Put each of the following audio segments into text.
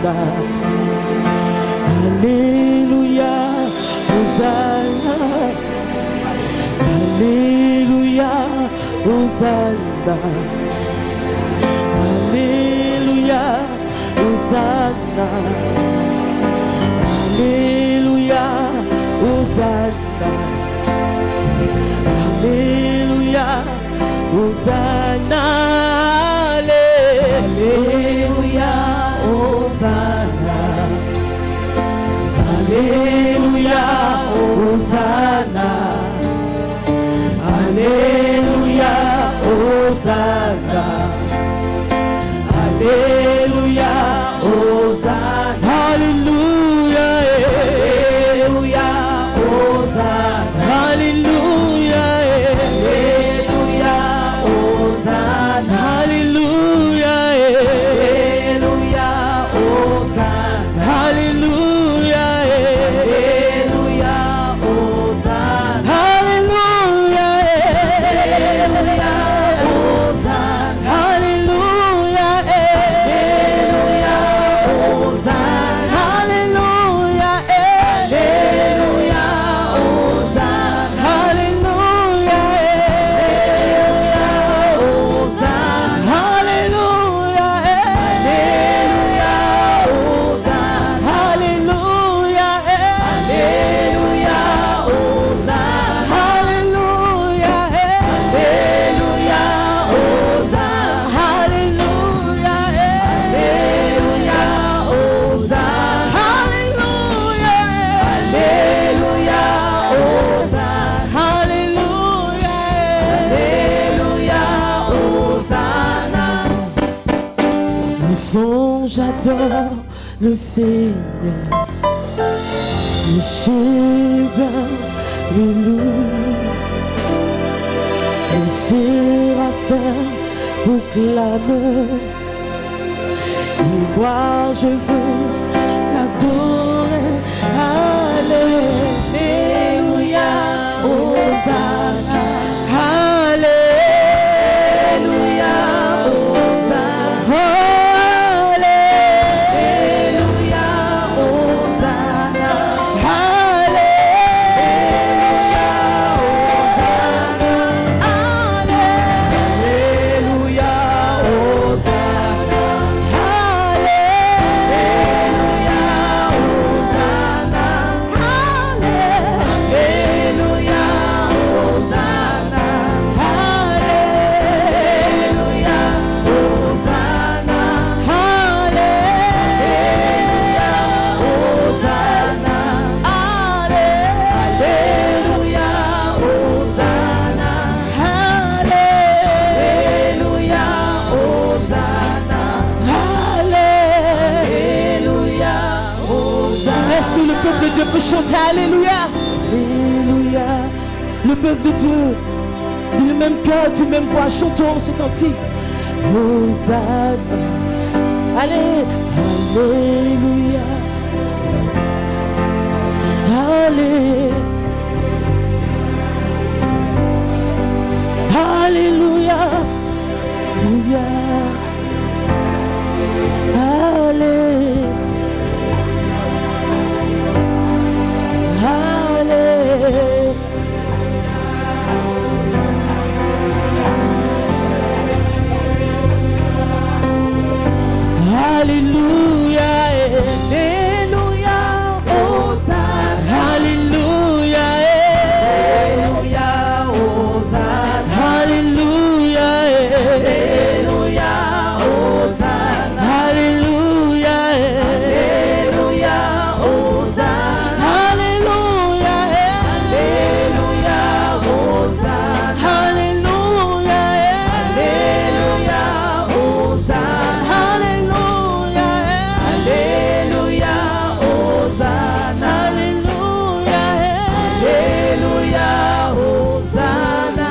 Hosanna. Alléluia, Hosanna. Alléluia, Hosanna. Alléluia, Hosanna. Alléluia, Hosanna. Alléluia, Hosanna. Alléluia, Hosanna. Alléluia, Hosanna. Alléluia, Hosanna. Alléluia, Hosanna. Alléluia, Alléluia, Hosanna. Alléluia, Alléluia, Hosanna. Alléluia, Alléluia, Hosanna. Alléluia, Alléluia, Hosanna. Alléluia, Alléluia, Hosanna. Alléluia, Alléluia, Hosanna. Alléluia, Alléluia, Hosanna. Alléluia, j'adore le Seigneur. Les chérubins le louent, les séraphins proclament, et moi je veux l'adorer. Alléluia, Hosanna. Alléluia, Hosanna. Dieu peut chanter Alléluia, Alléluia. Le peuple de Dieu, du même cœur, du même voix, chantons ce cantique. Hosanna, allez, Alléluia, allez, Alléluia, Alléluia, allez. Alléluia, Alléluia, Hosanna. Alléluia, Alléluia, Hosanna. Alléluia, Alléluia, Hosanna. Alléluia, Alléluia, Hosanna. Alléluia, Alléluia, Hosanna. Alléluia, Alléluia, Hosanna.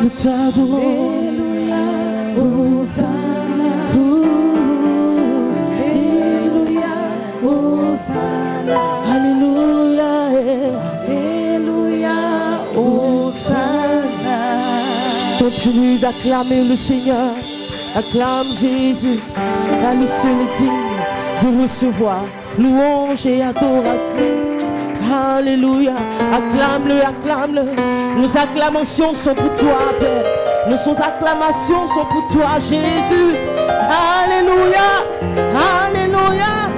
Nous t'adorons. Alléluia, Hosanna. Alléluia, Hosanna. Alléluia, Alléluia, Hosanna. Continue d'acclamer le Seigneur. Acclame Jésus. À lui seul est digne de recevoir louange et adoration. Alléluia. Acclame-le, acclame-le. Nos acclamations sont pour toi, Père. Nos acclamations sont pour toi, Jésus. Alléluia. Alléluia.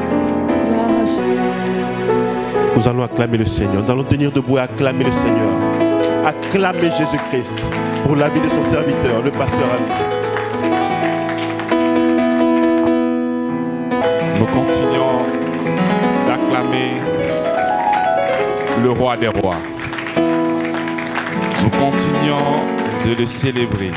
Nous allons acclamer le Seigneur. Nous allons tenir debout et acclamer le Seigneur. Acclamer Jésus-Christ pour la vie de son serviteur, le pasteur Ami. Nous continuons d'acclamer le roi des rois. Nous continuons de le célébrer.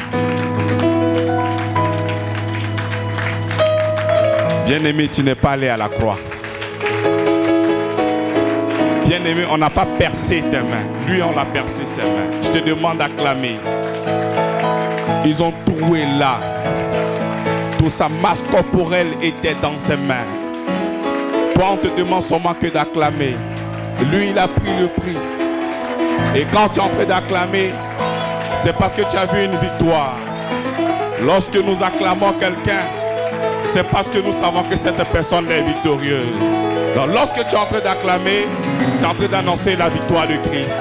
Bien-aimé, tu n'es pas allé à la croix. Bien-aimé, on n'a pas percé tes mains. Lui, on l'a percé ses mains. Je te demande d'acclamer. Ils ont trouvé là. Toute sa masse corporelle était dans ses mains. Toi, on te demande seulement que d'acclamer. Lui, il a pris le prix. Et quand tu es en train d'acclamer, c'est parce que tu as vu une victoire. Lorsque nous acclamons quelqu'un, c'est parce que nous savons que cette personne est victorieuse. Donc, lorsque tu es en train d'acclamer, tu es en train d'annoncer la victoire de Christ.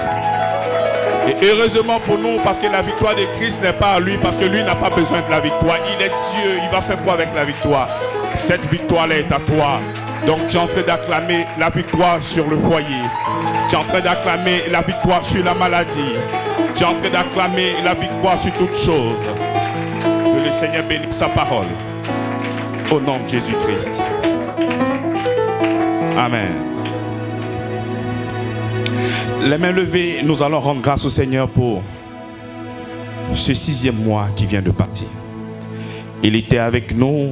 Et heureusement pour nous, parce que la victoire de Christ n'est pas à lui, parce que lui n'a pas besoin de la victoire. Il est Dieu, il va faire quoi avec la victoire? Cette victoire-là est à toi. Donc tu es en train d'acclamer la victoire sur le foyer. Tu es en train d'acclamer la victoire sur la maladie. Tu es en train d'acclamer la victoire sur toutes choses. Que le Seigneur bénisse sa parole. Au nom de Jésus-Christ. Amen. Les mains levées, nous allons rendre grâce au Seigneur pour ce 6e mois qui vient de partir. Il était avec nous,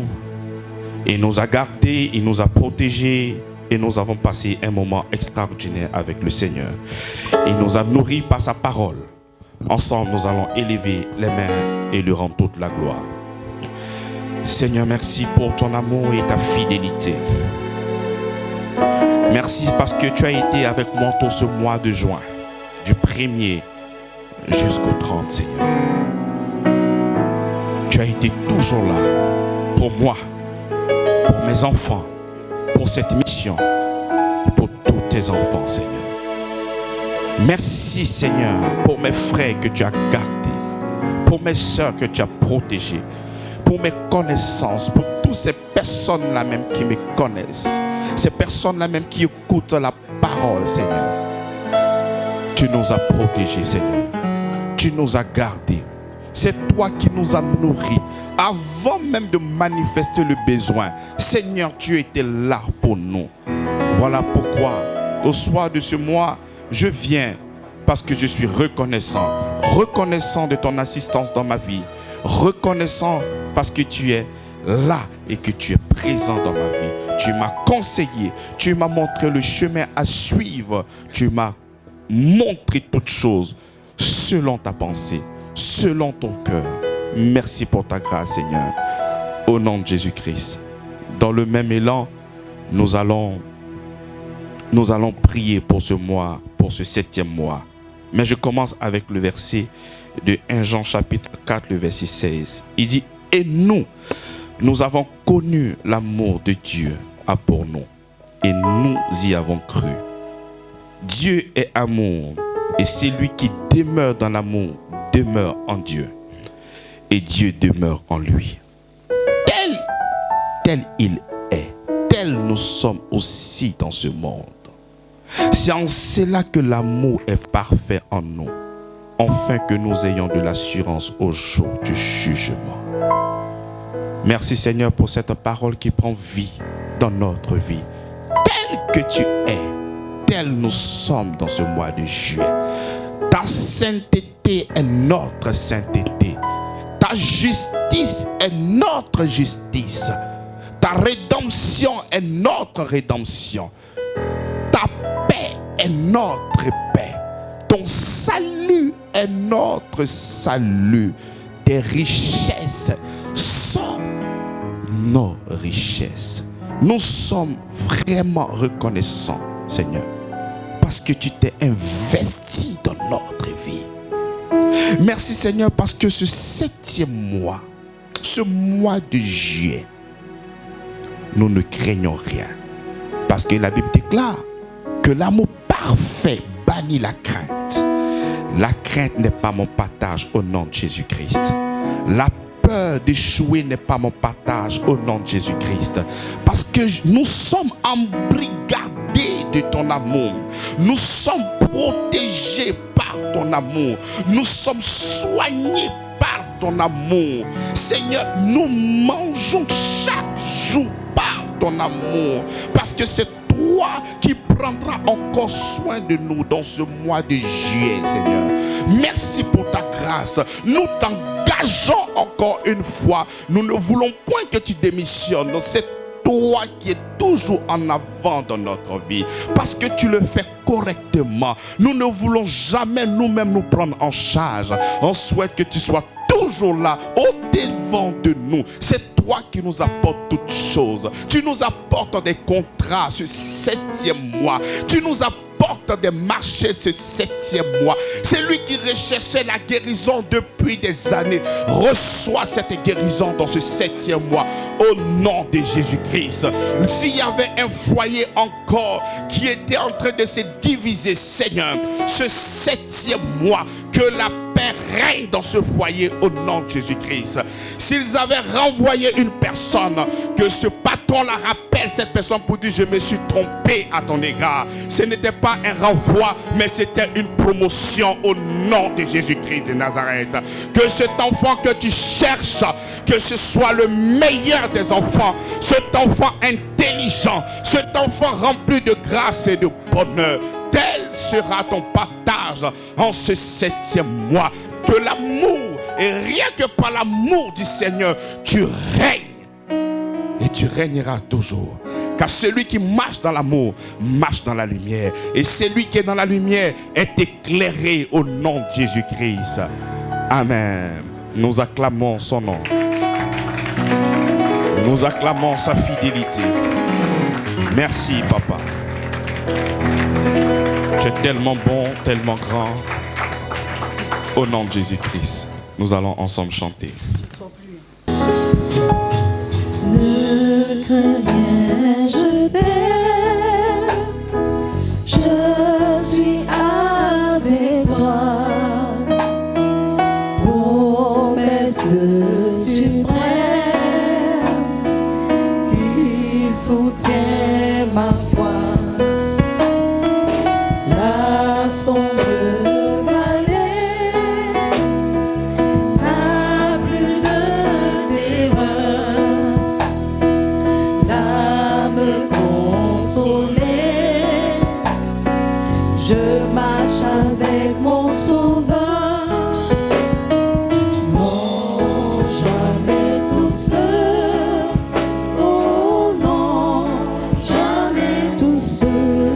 il nous a gardés, il nous a protégés et nous avons passé un moment extraordinaire avec le Seigneur. Il nous a nourris par sa parole. Ensemble, nous allons élever les mains et lui rendre toute la gloire. Seigneur, merci pour ton amour et ta fidélité. Merci parce que tu as été avec moi tout ce mois de juin, du 1er jusqu'au 30, Seigneur. Tu as été toujours là pour moi, pour mes enfants, pour cette mission, pour tous tes enfants, Seigneur. Merci, Seigneur, pour mes frères que tu as gardés, pour mes soeurs que tu as protégées, pour mes connaissances, pour toutes ces personnes-là même qui me connaissent. Ces personnes-là même qui écoutent la parole, Seigneur. Tu nous as protégés, Seigneur. Tu nous as gardés. C'est toi qui nous as nourris. Avant même de manifester le besoin, Seigneur, tu étais là pour nous. Voilà pourquoi, au soir de ce mois, je viens parce que je suis reconnaissant. Reconnaissant de ton assistance dans ma vie. Reconnaissant parce que tu es là et que tu es présent dans ma vie. Tu m'as conseillé, tu m'as montré le chemin à suivre, tu m'as montré toutes choses selon ta pensée, selon ton cœur. Merci pour ta grâce, Seigneur. Au nom de Jésus-Christ. Dans le même élan, nous allons prier pour ce mois, pour ce 7e mois. Mais je commence avec le verset de 1 Jean chapitre 4, le verset 16. Il dit, et nous avons connu l'amour de Dieu pour nous et nous y avons cru. Dieu est amour et celui qui demeure dans l'amour demeure en Dieu et Dieu demeure en lui. Tel il est, tel nous sommes aussi dans ce monde. C'est en cela que l'amour est parfait en nous, afin que nous ayons de l'assurance au jour du jugement. Merci Seigneur pour cette parole qui prend vie dans notre vie. Tel que tu es, tel nous sommes dans ce mois de juillet. Ta sainteté est notre sainteté. Ta justice est notre justice. Ta rédemption est notre rédemption. Ta paix est notre paix. Ton salut est notre salut. Tes richesses sont nos richesses. Nous sommes vraiment reconnaissants, Seigneur, parce que tu t'es investi dans notre vie. Merci Seigneur parce que ce 7e mois, ce mois de juillet, nous ne craignons rien. Parce que la Bible déclare que l'amour parfait bannit la crainte. La crainte n'est pas mon partage au nom de Jésus-Christ. La peur d'échouer n'est pas mon partage au nom de Jésus-Christ. Parce que nous sommes embrigadés de ton amour. Nous sommes protégés par ton amour. Nous sommes soignés par ton amour. Seigneur, nous mangeons chaque jour par ton amour. Parce que c'est toi qui prendras encore soin de nous dans ce mois de juillet, Seigneur. Merci pour ta grâce. Nous t'engageons encore une fois. Nous ne voulons point que tu démissionnes. C'est toi qui es toujours en avant dans notre vie. Parce que tu le fais correctement. Nous ne voulons jamais nous-mêmes nous prendre en charge. On souhaite que tu sois toujours là, au devant de nous. C'est toi qui nous apportes toutes choses. Tu nous apportes des contrats ce 7e mois. Tu nous apportes des marchés ce 7e mois. C'est lui qui recherchait la guérison depuis des années. Reçois cette guérison dans ce 7e mois au nom de Jésus-Christ. S'il y avait un foyer encore qui était en train de se diviser, Seigneur, ce 7e mois, que la paix règne dans ce foyer au nom de Jésus-Christ. S'ils avaient renvoyé une personne, que ce patron la rappelle cette personne pour dire je me suis trompé à ton égard. Ce n'était pas un renvoi, mais c'était une promotion au nom de Jésus-Christ de Nazareth. Que cet enfant que tu cherches, que ce soit le meilleur des enfants, cet enfant intelligent, cet enfant rempli de grâce et de bonheur. Tel sera ton partage en ce 7e mois. Que l'amour, et rien que par l'amour du Seigneur, tu règnes. Et tu régneras toujours. Car celui qui marche dans l'amour, marche dans la lumière. Et celui qui est dans la lumière est éclairé au nom de Jésus-Christ. Amen. Nous acclamons son nom. Nous acclamons sa fidélité. Merci, Papa. Tu es tellement bon, tellement grand. Au nom de Jésus-Christ, nous allons ensemble chanter. Ne crains rien, je t'aime. Je suis avec toi. Promesse suprême qui soutient ma foi. La sombre vallée n'a plus de terreur. L'âme consolée, je marche avec mon Sauveur. Non, jamais tout seul. Oh non, jamais tout seul.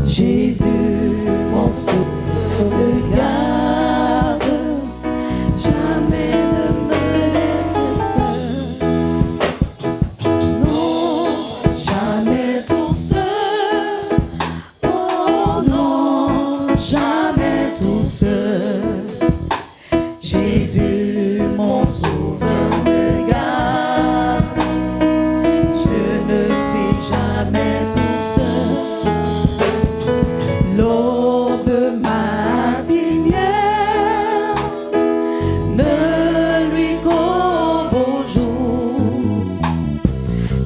Jésus, mon Sauveur, me garde, jamais ne me laisse seul. Non, jamais tout seul. Oh non, jamais tout seul. Jésus, mon Sauveur, me garde, je ne suis jamais tout seul. L'aube matinière ne lui qu'au beau jour.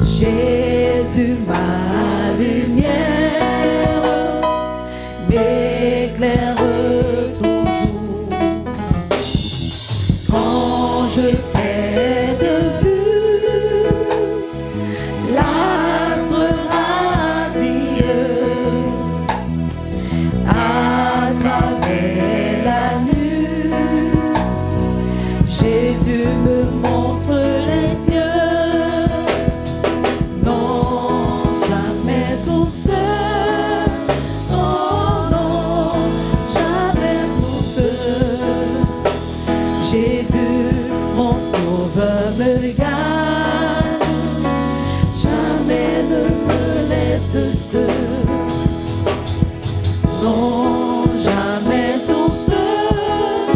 Jésus, ma lumière, m'éclaire toujours. Quand je perds de vue l'astre radieux, à travers la nuit, Jésus me montre les cieux. Non, jamais tout seul. Oh non, jamais tout seul. Jésus, mon Sauveur, me garde, jamais ne me laisse seul. Non, jamais tout seul.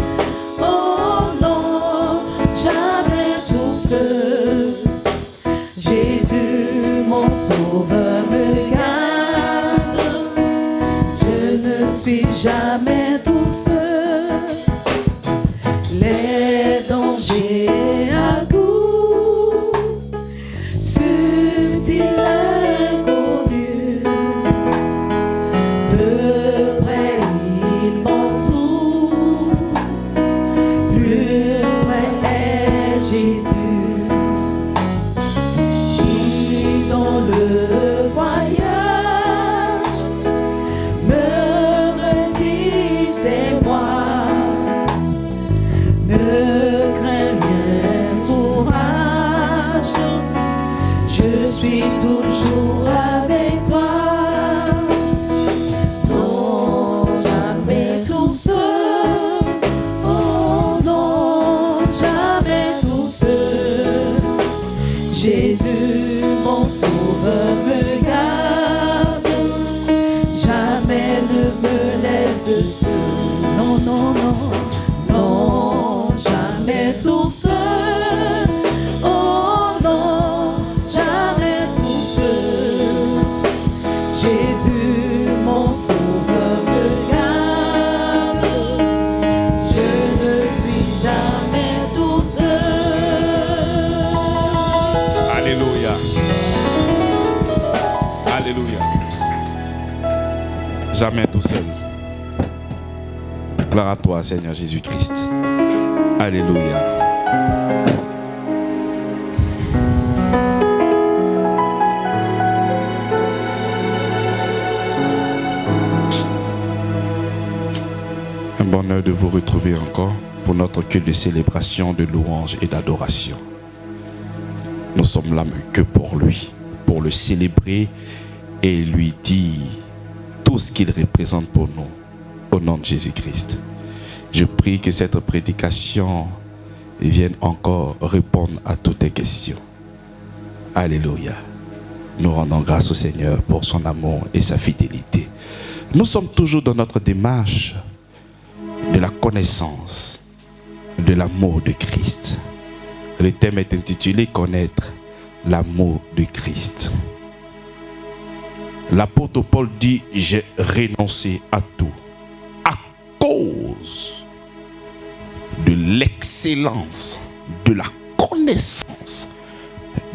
jamais tout seul. Les dangers à goût subtil inconnu, de près il m'entoure, plus près est Jésus. Et dans le voyage me redit c'est moi. Ne crains rien, courage, je suis toujours avec toi. Non, jamais tout seul, oh non, jamais tout seul. Jésus, mon sauveur, me garde, jamais ne me laisse seul. Non, non, non. Jamais tout seul, oh non, jamais tout seul. Jésus, mon sauveur, me garde, je ne suis jamais tout seul. Alléluia. Alléluia. Jamais tout seul. Gloire à toi, Seigneur Jésus-Christ. Alléluia. Un bonheur de vous retrouver encore pour notre culte de célébration, de louange et d'adoration. Nous sommes là que pour lui, pour le célébrer et lui dire tout ce qu'il représente pour nous, au nom de Jésus-Christ. Je prie que cette prédication vienne encore répondre à toutes tes questions. Alléluia. Nous rendons grâce au Seigneur pour son amour et sa fidélité. Nous sommes toujours dans notre démarche de la connaissance de l'amour de Christ. Le thème est intitulé « Connaître l'amour de Christ ». L'apôtre Paul dit « J'ai renoncé à tout à cause de l'excellence, de la connaissance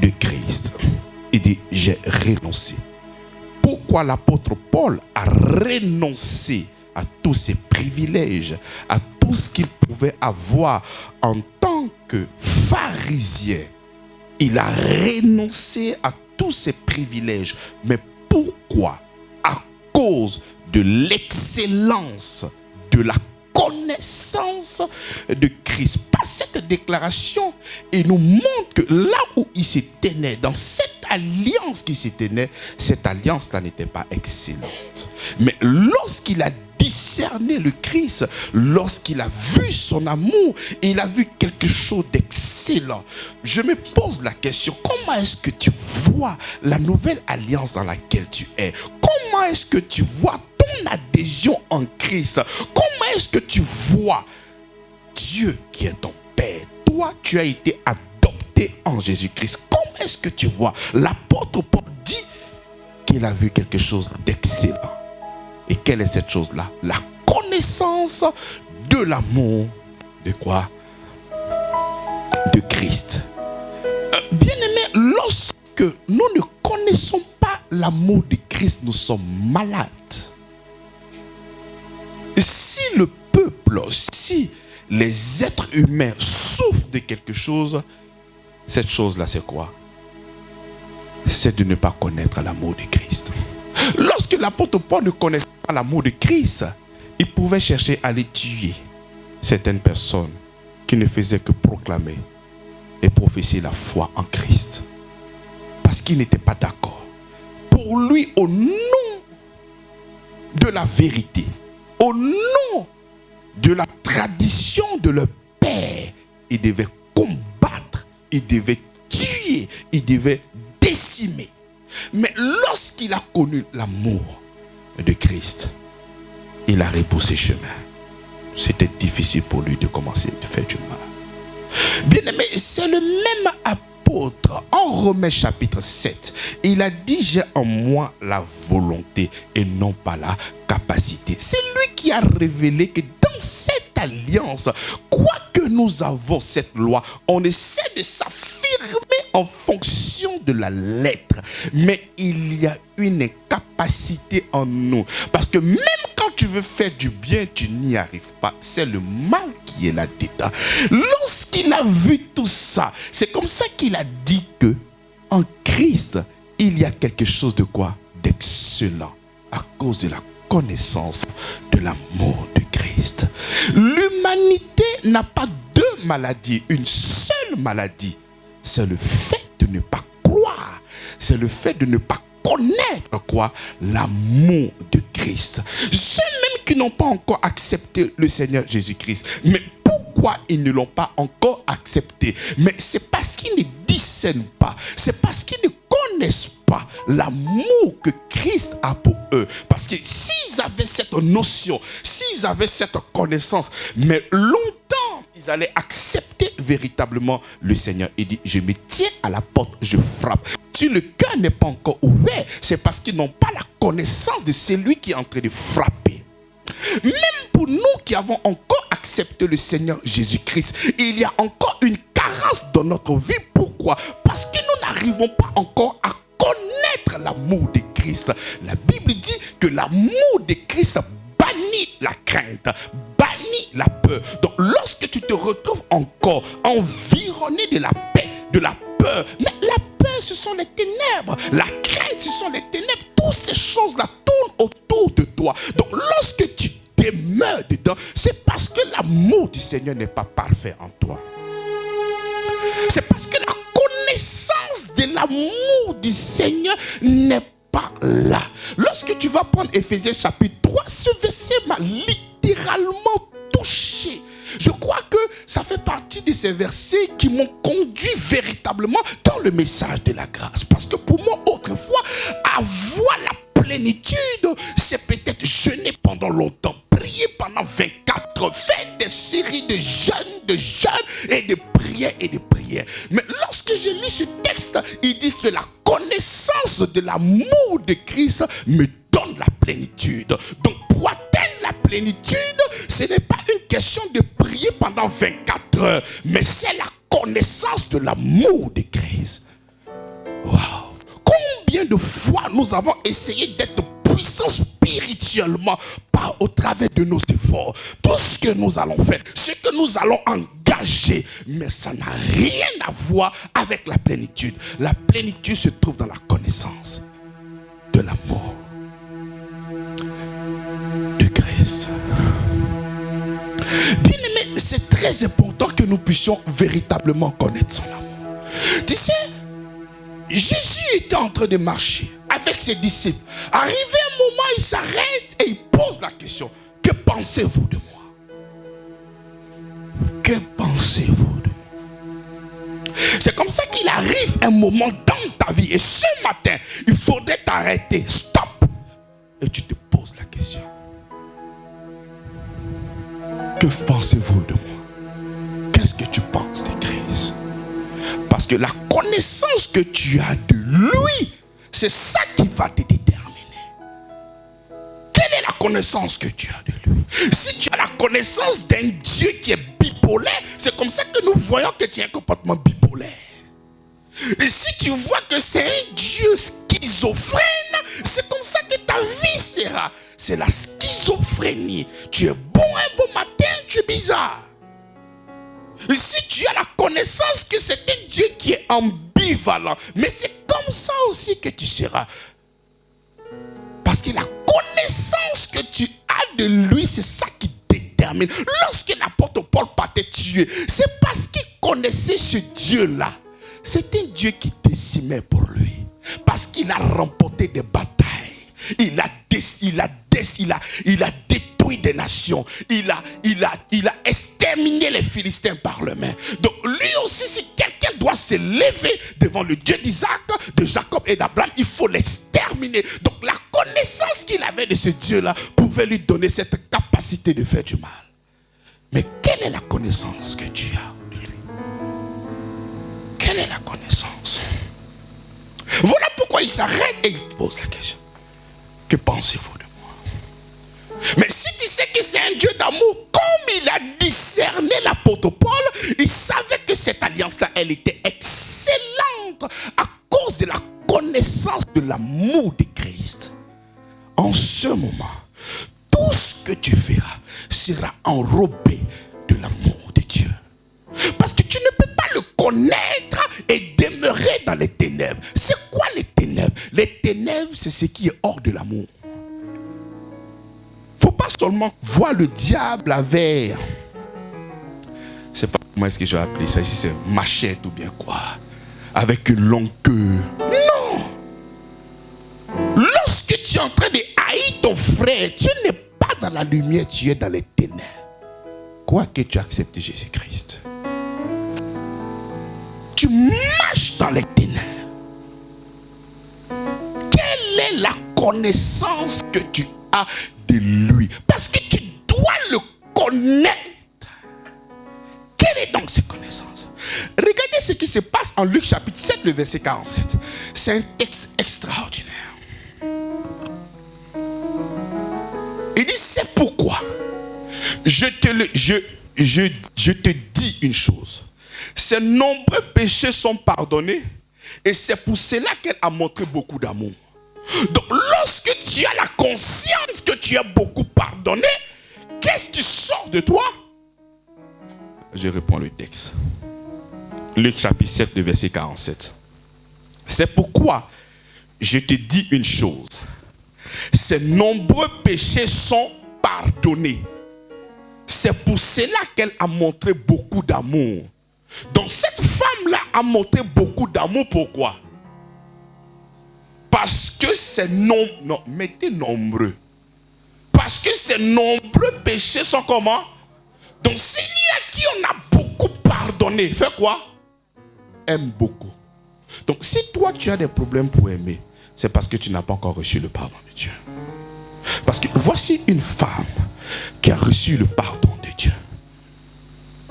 de Christ. » Il dit, j'ai renoncé. Pourquoi l'apôtre Paul a renoncé à tous ses privilèges, à tout ce qu'il pouvait avoir en tant que pharisien? Il a renoncé à tous ses privilèges. Mais pourquoi? À cause de l'excellence, de la connaissance de Christ. Par cette déclaration, il nous montre que là où il se tenait, dans cette alliance qui se tenait, cette alliance-là n'était pas excellente. Mais lorsqu'il a discerné le Christ, lorsqu'il a vu son amour, il a vu quelque chose d'excellent. Je me pose la question, comment est-ce que tu vois la nouvelle alliance dans laquelle tu es? Comment est-ce que tu vois ton adhésion en Christ? Comment est-ce que tu vois Dieu qui est ton Père? Toi, tu as été adopté en Jésus-Christ. Comment est-ce que tu vois? L'apôtre Paul dit qu'il a vu quelque chose d'excellent. Et quelle est cette chose-là? La connaissance de l'amour de quoi? De Christ. Bien-aimés, lorsque nous ne connaissons pas l'amour de Christ, nous sommes malades. Si le peuple, si les êtres humains souffrent de quelque chose, cette chose-là, c'est quoi? C'est de ne pas connaître l'amour de Christ. Lorsque l'apôtre Paul ne connaissait pas l'amour de Christ, il pouvait chercher à les tuer certaines personnes qui ne faisaient que proclamer et prophétiser la foi en Christ. Parce qu'il n'était pas d'accord. Pour lui, au nom de la vérité, au nom de la tradition de leur père, il devait combattre, il devait tuer, il devait décimer. Mais lorsqu'il a connu l'amour de Christ, il a repoussé chemin. C'était difficile pour lui de commencer à faire du mal. Bien aimé, c'est le même appel l'apôtre, en Romains chapitre 7, il a dit, j'ai en moi la volonté et non pas la capacité. C'est lui qui a révélé que dans cette alliance, quoique nous avons cette loi, on essaie de s'affirmer en fonction de la lettre. Mais il y a une capacité en nous. Parce que même quand tu veux faire du bien, tu n'y arrives pas. C'est le mal qui est là-dedans. Lorsqu'il a vu tout ça, c'est comme ça qu'il a dit que en Christ, il y a quelque chose de quoi? D'excellent. À cause de la connaissance de l'amour de Christ. L'humanité n'a pas deux maladies, une seule maladie. C'est le fait de ne pas croire. C'est le fait de ne pas connaître quoi? L'amour de Christ. Ceux même qui n'ont pas encore accepté le Seigneur Jésus-Christ. Mais pourquoi ils ne l'ont pas encore accepté? Mais c'est parce qu'ils ne discernent pas. C'est parce qu'ils ne connaissent pas l'amour que Christ a pour eux. Parce que s'ils avaient cette notion, s'ils avaient cette connaissance, mais longtemps, ils allaient accepter véritablement le Seigneur. Il dit, je me tiens à la porte, je frappe. Si le cœur n'est pas encore ouvert, c'est parce qu'ils n'ont pas la connaissance de celui qui est en train de frapper. Même pour nous qui avons encore accepté le Seigneur Jésus-Christ, il y a encore une carence dans notre vie. Pourquoi? Parce que nous n'arrivons pas encore à connaître l'amour de Christ. La Bible dit que l'amour de Christ bannit la crainte, bannit la peur. Donc lorsque tu te retrouves encore environné de la paix, de la peur, mais la peur ce sont les ténèbres, la crainte ce sont les ténèbres, toutes ces choses-là tournent autour de toi. Donc lorsque tu demeures dedans, c'est parce que l'amour du Seigneur n'est pas parfait en toi. C'est parce que la connaissance de l'amour du Seigneur n'est pas là. Lorsque tu vas prendre Éphésiens chapitre 3, ce verset m'a littéralement touché. Je crois que ça fait partie de ces versets qui m'ont conduit véritablement dans le message de la grâce. Parce que pour moi, autrefois, avoir la plénitude, c'est peut-être jeûner pendant longtemps, prier pendant 24 heures, faire des séries de jeûnes et de prières. Mais lorsque je lis ce texte, il dit que la connaissance de l'amour de Christ me donne la plénitude. Donc pour atteindre la plénitude, ce n'est pas une question de prier pendant 24 heures, mais c'est la connaissance de l'amour de Christ. Waouh! Combien de fois nous avons essayé d'être puissants spirituellement au travers de nos efforts, tout ce que nous allons faire, ce que nous allons engager, mais ça n'a rien à voir avec la plénitude. La plénitude se trouve dans la connaissance de l'amour de Christ. Bien aimé, c'est très important que nous puissions véritablement connaître son amour. Tu sais, Jésus était en train de marcher avec ses disciples. Arrivé un moment, il s'arrête et il pose la question: que pensez-vous de moi? Que pensez-vous de moi? C'est comme ça qu'il arrive un moment dans ta vie. Et ce matin, il faudrait t'arrêter. Stop. Et tu te poses la question: que pensez-vous de moi? Qu'est-ce que tu penses de Christ? Parce que la connaissance que tu as de lui, c'est ça qui va te déterminer. Quelle est la connaissance que tu as de lui? Si tu as la connaissance d'un Dieu qui est bipolaire, c'est comme ça que nous voyons que tu as un comportement bipolaire. Et si tu vois que c'est un Dieu schizophrène, c'est comme ça que ta vie sera. C'est la schizophrénie. Tu es bon un beau matin, tu es bizarre. Et si tu as la connaissance que c'est un Dieu qui est ambivalent, mais c'est comme ça aussi que tu seras. Parce que la connaissance que tu as de lui, c'est ça qui détermine. Lorsque l'apôtre Paul partait tuer, c'est parce qu'il connaissait ce Dieu-là. C'est un Dieu qui décimait pour lui. Parce qu'il a remporté des batailles. Il a détruit des nations. Il a exterminé les Philistins par le main. Donc lui aussi, si quelqu'un doit se lever devant le Dieu d'Isaac, de Jacob et d'Abraham, il faut l'exterminer. Donc la connaissance qu'il avait de ce Dieu-là pouvait lui donner cette capacité de faire du mal. Mais quelle est la connaissance que tu as de lui? Quelle est la connaissance. Voilà pourquoi il s'arrête et il pose la question. Que pensez-vous de moi? Mais si tu sais que c'est un Dieu d'amour, comme il a discerné l'apôtre Paul, il savait que cette alliance-là, elle était excellente à cause de la connaissance de l'amour de Christ. En ce moment, tout ce que tu verras sera enrobé de l'amour de Dieu. Parce que tu ne peux pas le connaître et demeurer dans les ténèbres. C'est quoi les ténèbres? Les ténèbres, c'est ce qui est hors de l'amour. Il ne faut pas seulement voir le diable avec... Je ne sais pas comment est-ce que je vais appeler ça ici, c'est machette ou bien quoi. Avec une longue queue. Non! Lorsque tu es en train de haïr ton frère, tu n'es pas dans la lumière, tu es dans les ténèbres. Quoique tu acceptes Jésus-Christ, tu marches dans les ténèbres. Quelle est la connaissance que tu as de lui? Parce que tu dois le connaître. Quelle est donc cette connaissance? Regardez ce qui se passe en Luc chapitre 7, le verset 47. C'est un texte extraordinaire. Il dit, c'est pourquoi je te dis une chose. Ses nombreux péchés sont pardonnés et c'est pour cela qu'elle a montré beaucoup d'amour. Donc lorsque tu as la conscience que tu as beaucoup pardonné, qu'est-ce qui sort de toi? Je reprends le texte. Luc chapitre 7, le verset 47. C'est pourquoi je te dis une chose. Ses nombreux péchés sont pardonnés. C'est pour cela qu'elle a montré beaucoup d'amour. Donc cette femme-là a montré beaucoup d'amour. Pourquoi? Parce que c'est mettez nombreux. Parce que ces nombreux péchés sont comment? Donc s'il y a qui on a beaucoup pardonné, fais quoi? Aime beaucoup. Donc si toi tu as des problèmes pour aimer, c'est parce que tu n'as pas encore reçu le pardon de Dieu. Parce que voici une femme qui a reçu le pardon de Dieu.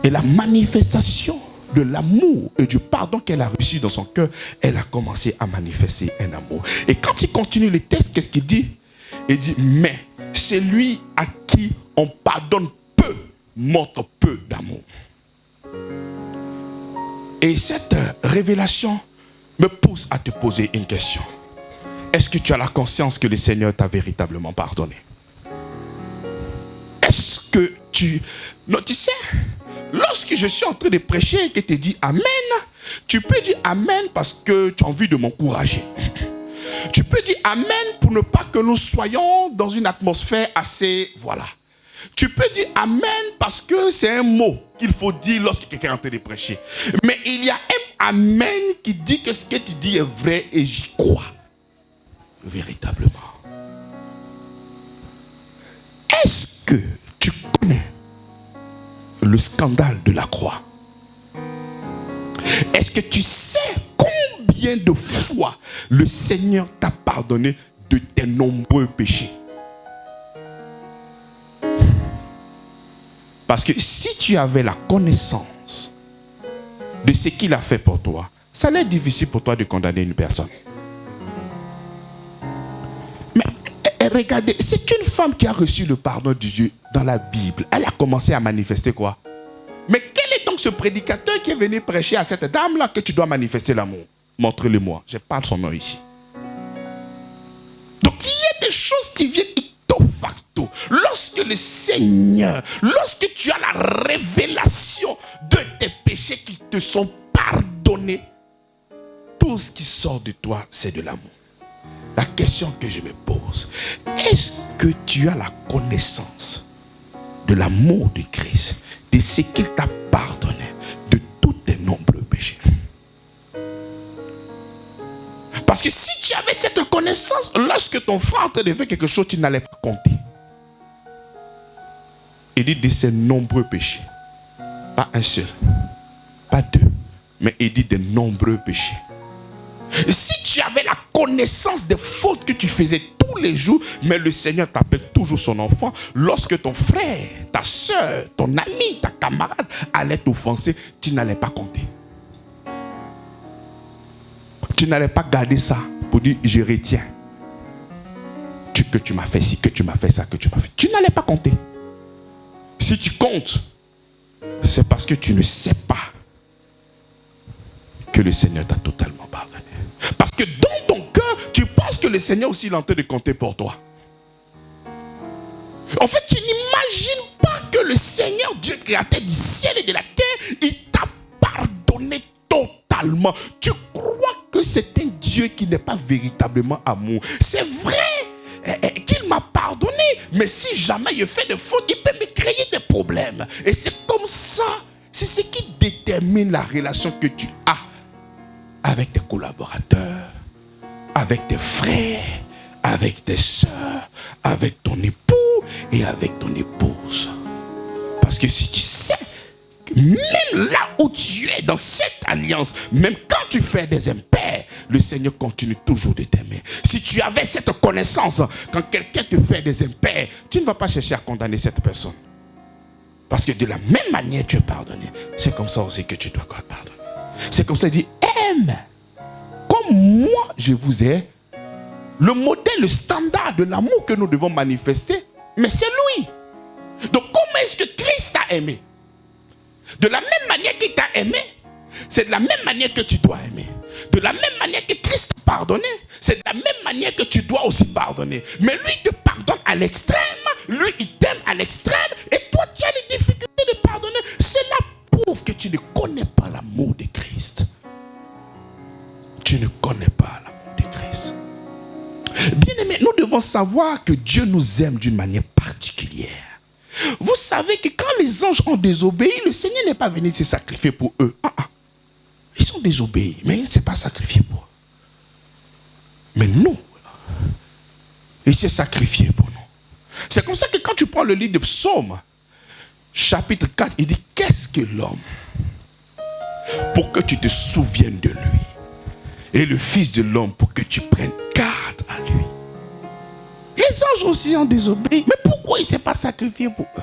Et la manifestation de l'amour et du pardon qu'elle a reçu dans son cœur, elle a commencé à manifester un amour. Et quand il continue le texte, qu'est-ce qu'il dit? Il dit, mais celui à qui on pardonne peu, montre peu d'amour. Et cette révélation me pousse à te poser une question. Est-ce que tu as la conscience que le Seigneur t'a véritablement pardonné? Est-ce que tu... Non, tu sais, lorsque je suis en train de prêcher et que tu dis Amen, tu peux dire Amen parce que tu as envie de m'encourager. Tu peux dire Amen pour ne pas que nous soyons dans une atmosphère assez... Voilà. Tu peux dire Amen parce que c'est un mot qu'il faut dire lorsque quelqu'un est en train de prêcher. Mais il y a un Amen qui dit que ce que tu dis est vrai et j'y crois. Véritablement. Est-ce que tu connais le scandale de la croix? Est-ce que tu sais combien de fois le Seigneur t'a pardonné de tes nombreux péchés? Parce que si tu avais la connaissance de ce qu'il a fait pour toi, ça allait être difficile pour toi de condamner une personne. Regardez, c'est une femme qui a reçu le pardon de Dieu dans la Bible. Elle a commencé à manifester quoi? Mais quel est donc ce prédicateur qui est venu prêcher à cette dame-là que tu dois manifester l'amour? Montre-le-moi. Je parle son nom ici. Donc il y a des choses qui viennent ipso facto. Lorsque le Seigneur, lorsque tu as la révélation de tes péchés qui te sont pardonnés, tout ce qui sort de toi, c'est de l'amour. La question que je me pose, est-ce que tu as la connaissance de l'amour de Christ, de ce qu'il t'a pardonné, de tous tes nombreux péchés? Parce que si tu avais cette connaissance, lorsque ton frère te devait quelque chose, tu n'allais pas compter. Il dit de ses nombreux péchés. Pas un seul, pas deux, mais il dit de nombreux péchés. Si tu avais la connaissance des fautes que tu faisais tous les jours, mais le Seigneur t'appelle toujours son enfant, lorsque ton frère, ta soeur, ton ami, ta camarade allait t'offenser, tu n'allais pas compter. tu n'allais pas garder ça pour dire je retiens. Que tu m'as fait ci, que tu m'as fait ça, que tu m'as fait. Tu n'allais pas compter. Si tu comptes, c'est parce que tu ne sais pas que le Seigneur t'a totalement pardonné. Parce que dans ton cœur, tu penses que le Seigneur aussi est en train de compter pour toi. En fait, tu n'imagines pas que le Seigneur, Dieu créateur du ciel et de la terre, il t'a pardonné totalement. Tu crois que c'est un Dieu qui n'est pas véritablement amour. C'est vrai qu'il m'a pardonné, mais si jamais je fais des fautes, il peut me créer des problèmes. Et c'est comme ça, c'est ce qui détermine la relation que tu as avec tes collaborateurs, avec tes frères, avec tes soeurs, avec ton époux et avec ton épouse. Parce que si tu sais, même là où tu es dans cette alliance, même quand tu fais des impairs, le Seigneur continue toujours de t'aimer. Si tu avais cette connaissance, quand quelqu'un te fait des impairs, tu ne vas pas chercher à condamner cette personne. Parce que de la même manière tu es pardonné, c'est comme ça aussi que tu dois pardonner. C'est comme ça qu'il dit, aime comme moi je vous ai. Le modèle, le standard de l'amour que nous devons manifester, mais c'est lui. Donc comment est-ce que Christ t'a aimé? De la même manière qu'il t'a aimé, c'est de la même manière que tu dois aimer. De la même manière que Christ t'a pardonné, c'est de la même manière que tu dois aussi pardonner. Mais lui te pardonne à l'extrême, lui il t'aime à l'extrême, et toi tu as les difficultés de pardonner. Cela prouve que tu ne connais pas l'amour de Christ. Tu ne connais pas l'amour de Christ. Bien aimé, nous devons savoir que Dieu nous aime d'une manière particulière. Vous savez que quand les anges ont désobéi, le Seigneur n'est pas venu se sacrifier pour eux. Ils sont désobéis, mais il ne s'est pas sacrifié pour eux. Mais nous, il s'est sacrifié pour nous. C'est comme ça que quand tu prends le livre de Psaume, chapitre 4, il dit, qu'est-ce que l'homme pour que tu te souviennes de lui, et le Fils de l'homme pour que tu prennes garde à lui. Les anges aussi ont désobéi. Mais pourquoi il ne s'est pas sacrifié pour eux?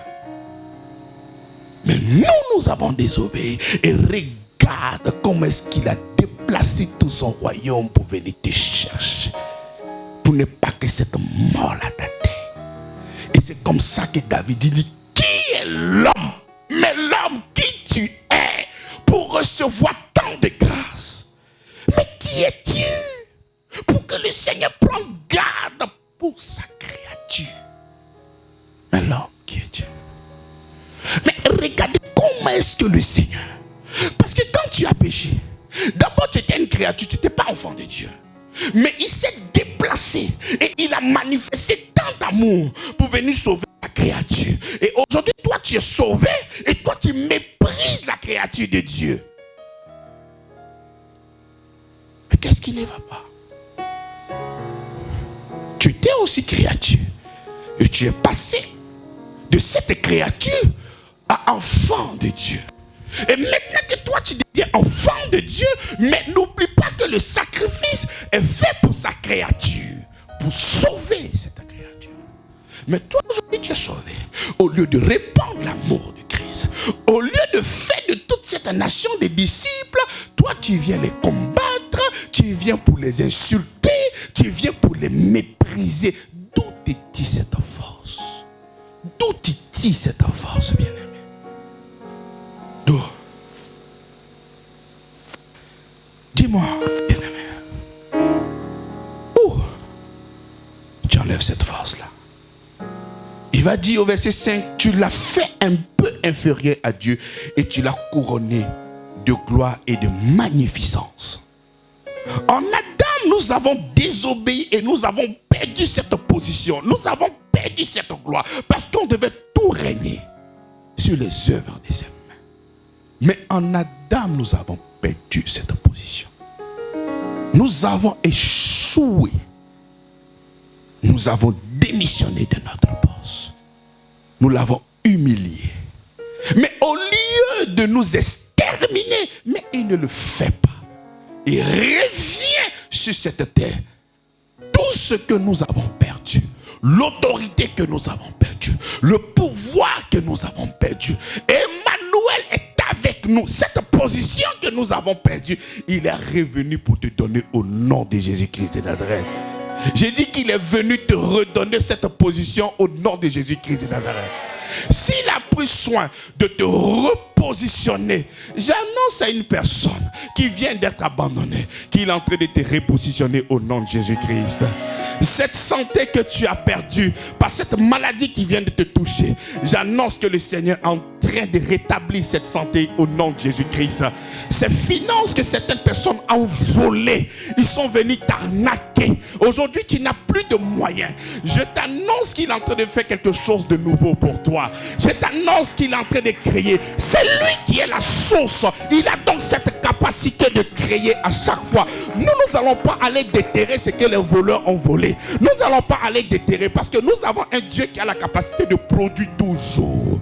Mais nous avons désobéi. Et regarde comment est-ce qu'il a déplacé tout son royaume pour venir te chercher. Pour ne pas que cette mort-là t'atteigne. Et c'est comme ça que David dit, qui est l'homme? Mais l'homme qui tu es pour recevoir tant de grâce. Mais qui es-tu pour que le Seigneur prenne garde pour sa créature? Mais l'homme qui est Dieu. Mais regardez comment est-ce que le Seigneur, parce que quand tu as péché, d'abord tu étais une créature, tu n'étais pas enfant de Dieu. Mais il s'est déplacé et il a manifesté tant d'amour pour venir sauver la créature. Et aujourd'hui, toi tu es sauvé et toi tu méprises la créature de Dieu. Mais qu'est-ce qui ne va pas? Tu étais aussi créature. Et tu es passé de cette créature à enfant de Dieu. Et maintenant que toi tu deviens enfant de Dieu, mais n'oublie pas que le sacrifice est fait pour sa créature, pour sauver cette créature. Mais toi aujourd'hui tu es sauvé. Au lieu de répandre l'amour de Christ, au lieu de faire de toute cette nation des disciples, toi tu viens les combattre, tu viens pour les insulter, tu viens pour les mépriser. D'où est-il cette force? D'où est-il cette force, bien-aimé? D'où? Dis-moi, bien-aimé. Où tu enlèves cette force-là? Il va dire au verset 5, tu l'as fait un peu inférieur à Dieu et tu l'as couronné de gloire et de magnificence. En Adam, nous avons désobéi et nous avons perdu cette position. Nous avons perdu cette gloire parce qu'on devait tout régner sur les œuvres des hommes. Mais en Adam, nous avons perdu cette position. Nous avons échoué. Nous avons démissionné de notre poste. Nous l'avons humilié. Mais au lieu de nous exterminer, mais il ne le fait pas. Il revient sur cette terre. Tout ce que nous avons perdu, l'autorité que nous avons perdue, le pouvoir que nous avons perdu, Emmanuel est avec nous. Cette position que nous avons perdue, il est revenu pour te donner au nom de Jésus-Christ de Nazareth. J'ai dit qu'il est venu te redonner cette position au nom de Jésus-Christ de Nazareth. S'il a pris soin de te repositionner, j'annonce à une personne qui vient d'être abandonnée qu'il est en train de te repositionner au nom de Jésus-Christ. Cette santé que tu as perdue par cette maladie qui vient de te toucher, j'annonce que le Seigneur est en train de rétablir cette santé au nom de Jésus-Christ. Ces finances que certaines personnes ont volées, ils sont venus t'arnaquer. Aujourd'hui, tu n'as plus de moyens. Je t'annonce qu'il est en train de faire quelque chose de nouveau pour toi. Je t'annonce qu'il est en train de créer. C'est lui qui est la source. Il a donc cette capacité de créer à chaque fois. Nous n'allons pas aller déterrer ce que les voleurs ont volé. Nous n'allons pas aller déterrer parce que nous avons un Dieu qui a la capacité de produire toujours.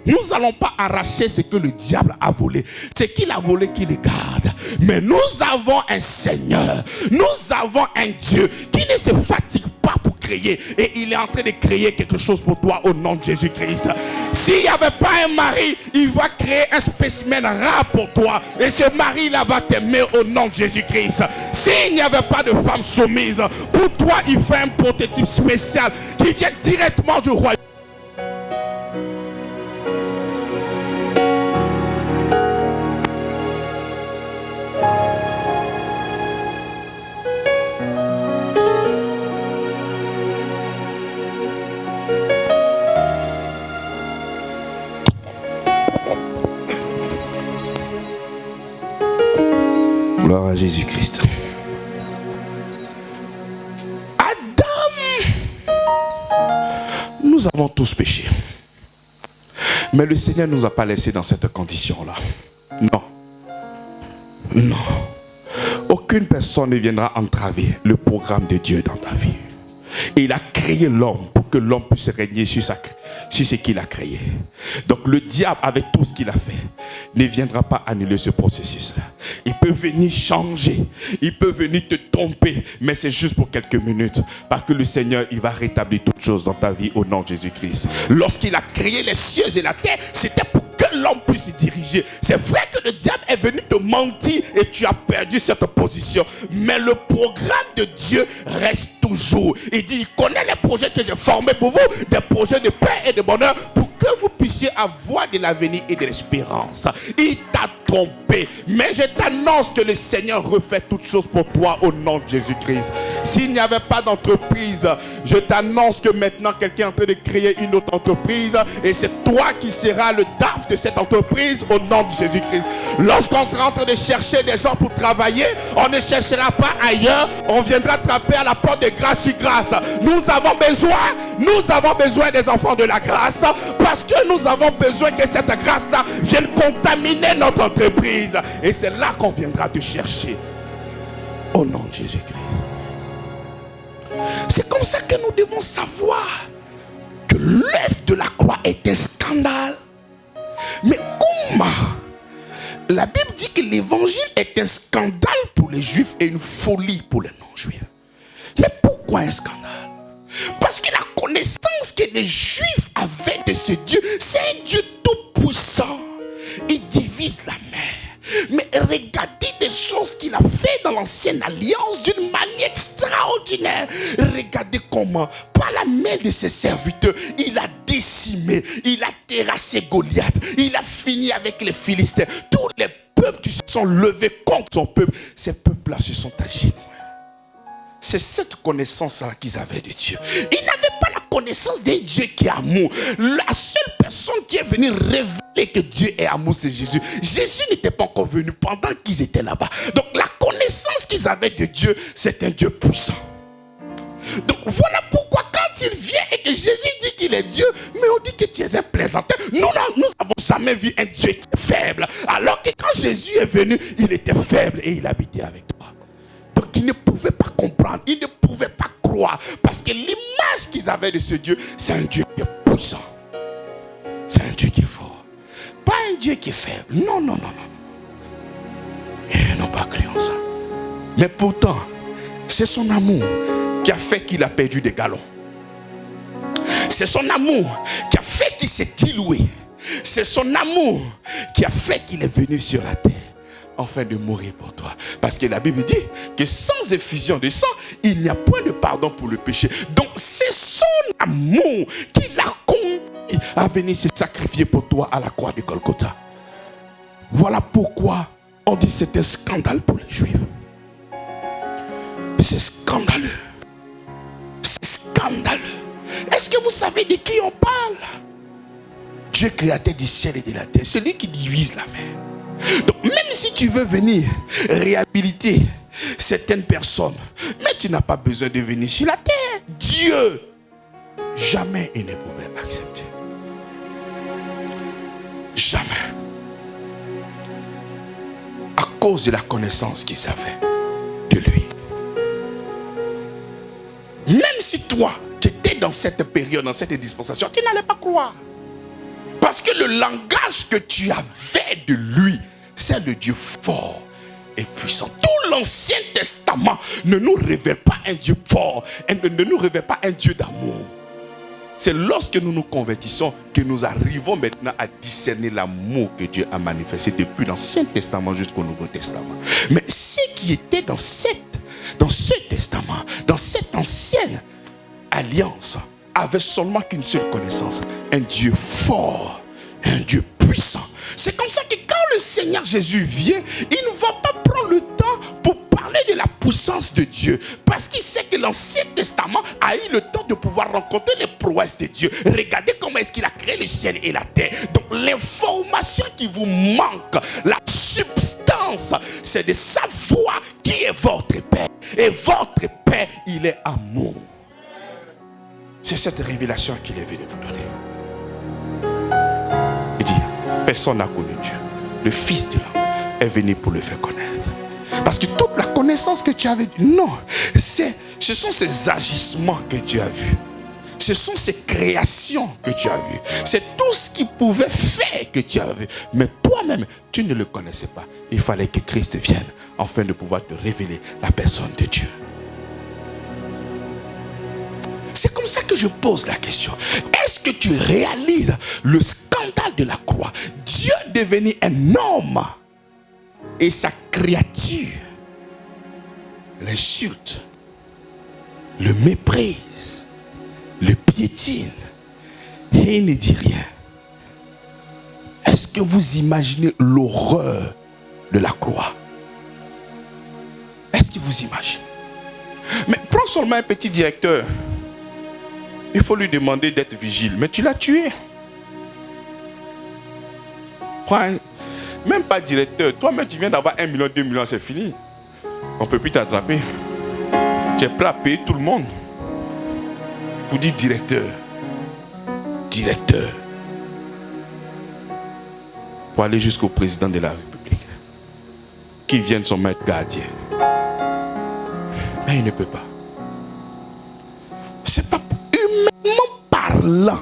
Nous n'allons pas arracher ce que le diable a volé. Ce qu'il a volé, qu'il le garde. Mais nous avons un Seigneur. Nous avons un Dieu qui ne se fatigue pas pour créer. Et il est en train de créer quelque chose pour toi au nom de Jésus-Christ. S'il n'y avait pas un mari, il va créer un spécimen rare pour toi. Et ce mari-là va t'aimer au nom de Jésus-Christ. S'il n'y avait pas de femme soumise, pour toi, il fait un prototype spécial qui vient directement du royaume. Gloire à Jésus-Christ. Adam, nous avons tous péché. Mais le Seigneur ne nous a pas laissés dans cette condition-là. Non. Non. Aucune personne ne viendra entraver le programme de Dieu dans ta vie. Et il a créé l'homme pour que l'homme puisse régner sur ce qu'il a créé. Donc le diable, avec tout ce qu'il a fait, ne viendra pas annuler ce processus-là. Il peut venir changer, il peut venir te tromper, mais c'est juste pour quelques minutes. Parce que le Seigneur, il va rétablir toutes choses dans ta vie au nom de Jésus-Christ. Lorsqu'il a créé les cieux et la terre, c'était pour que l'homme puisse se diriger. C'est vrai que le diable est venu te mentir et tu as perdu cette position. Mais le programme de Dieu reste toujours. Il dit, il connaît les projets que j'ai formés pour vous, des projets de paix et de bonheur, pour que vous puissiez avoir de l'avenir et de l'espérance. Il t'a trompé, mais je t'annonce que le Seigneur refait toutes choses pour toi au nom de Jésus-Christ. S'il n'y avait pas d'entreprise, je t'annonce que maintenant quelqu'un est en train de créer une autre entreprise et c'est toi qui seras le DAF de cette entreprise au nom de Jésus-Christ. Lorsqu'on sera en train de chercher des gens pour travailler, on ne cherchera pas ailleurs, on viendra frapper à la porte de grâce sur grâce. Nous avons besoin des enfants de la grâce parce que nous avons besoin que cette grâce-là vienne contaminer notre entreprise. Et c'est là qu'on viendra te chercher au nom de Jésus-Christ. C'est comme ça que nous devons savoir que l'œuvre de la croix est un scandale. Mais comment? La Bible dit que l'évangile est un scandale pour les juifs et une folie pour les non-juifs. Mais pourquoi un scandale? Parce que la connaissance que les juifs avaient de ce Dieu, c'est un Dieu tout puissant. Il divise la mer. Mais regardez des choses qu'il a fait dans l'ancienne alliance d'une manière extraordinaire. Regardez comment, par la main de ses serviteurs, il a décimé, il a terrassé Goliath, il a fini avec les Philistins. Tous les peuples qui se sont levés contre son peuple, ces peuples-là se sont agités. C'est cette connaissance-là qu'ils avaient de Dieu. Ils n'avaient pas la connaissance d'un Dieu qui est amour. La seule personne qui est venue révéler que Dieu est amour, c'est Jésus. Jésus n'était pas encore venu pendant qu'ils étaient là-bas. Donc la connaissance qu'ils avaient de Dieu, c'est un Dieu puissant. Donc voilà pourquoi quand il vient et que Jésus dit qu'il est Dieu, mais on dit que tu es un plaisantin. Nous n'avons jamais vu un Dieu qui est faible. Alors que quand Jésus est venu, il était faible et il habitait avec toi. Donc ils ne pouvaient pas comprendre, ils ne pouvaient pas croire. Parce que l'image qu'ils avaient de ce Dieu, c'est un Dieu qui est puissant. C'est un Dieu qui est fort. Pas un Dieu qui est faible. Non. Et ils n'ont pas cru en ça. Mais pourtant, c'est son amour qui a fait qu'il a perdu des galons. C'est son amour qui a fait qu'il s'est dilué. C'est son amour qui a fait qu'il est venu sur la terre afin de mourir pour toi. Parce que la Bible dit que sans effusion de sang, il n'y a point de pardon pour le péché. Donc c'est son amour qui l'a conduit à venir se sacrifier pour toi à la croix de Golgotha. Voilà pourquoi on dit que c'est un scandale pour les Juifs. C'est scandaleux. C'est scandaleux. Est-ce que vous savez de qui on parle? Dieu créateur du ciel et de la terre, celui qui divise la mer. Donc même si tu veux venir réhabiliter certaines personnes, mais tu n'as pas besoin de venir sur la terre. Dieu, jamais il ne pouvait accepter. Jamais. À cause de la connaissance qu'ils avaient de lui. Même si toi, tu étais dans cette période, dans cette dispensation, tu n'allais pas croire. Parce que le langage que tu avais de lui, c'est le Dieu fort et puissant. Tout l'Ancien Testament ne nous révèle pas un Dieu fort, ne nous révèle pas un Dieu d'amour. C'est lorsque nous nous convertissons que nous arrivons maintenant à discerner l'amour que Dieu a manifesté depuis l'Ancien Testament jusqu'au Nouveau Testament. Mais ce qui était dans ce testament, dans cette ancienne alliance, avait seulement qu'une seule connaissance, un Dieu fort, un Dieu puissant. C'est comme ça que quand le Seigneur Jésus vient, il ne va pas prendre le temps pour parler de la puissance de Dieu, parce qu'il sait que l'Ancien Testament a eu le temps de pouvoir rencontrer les prouesses de Dieu. Regardez comment est-ce qu'il a créé le ciel et la terre. Donc l'information qui vous manque, la substance, c'est de savoir qui est votre Père. Et votre Père, il est amour. C'est cette révélation qu'il est venu vous donner. Il dit, personne n'a connu Dieu. Le Fils de l'homme est venu pour le faire connaître. Parce que toute la connaissance que tu avais, non, ce sont ces agissements que tu as vus. Ce sont ces créations que tu as vues. C'est tout ce qu'il pouvait faire que tu as vu. Mais toi-même, tu ne le connaissais pas. Il fallait que Christ vienne afin de pouvoir te révéler la personne de Dieu. C'est comme ça que je pose la question. Est-ce que tu réalises le scandale de la croix? Dieu devenu un homme et sa créature l'insulte, le méprise, le piétine et il ne dit rien. Est-ce que vous imaginez l'horreur de la croix? Est-ce que vous imaginez? Mais prends seulement un petit directeur. Il faut lui demander d'être vigile. Mais tu l'as tué. Même pas directeur. Toi-même, tu viens d'avoir 1 million, 2 millions, c'est fini. On ne peut plus t'attraper. Tu es prêt à payer tout le monde. Vous dites directeur. Directeur. Pour aller jusqu'au président de la République. Qui vienne son maître gardien. Mais il ne peut pas. C'est pas humainement parlant.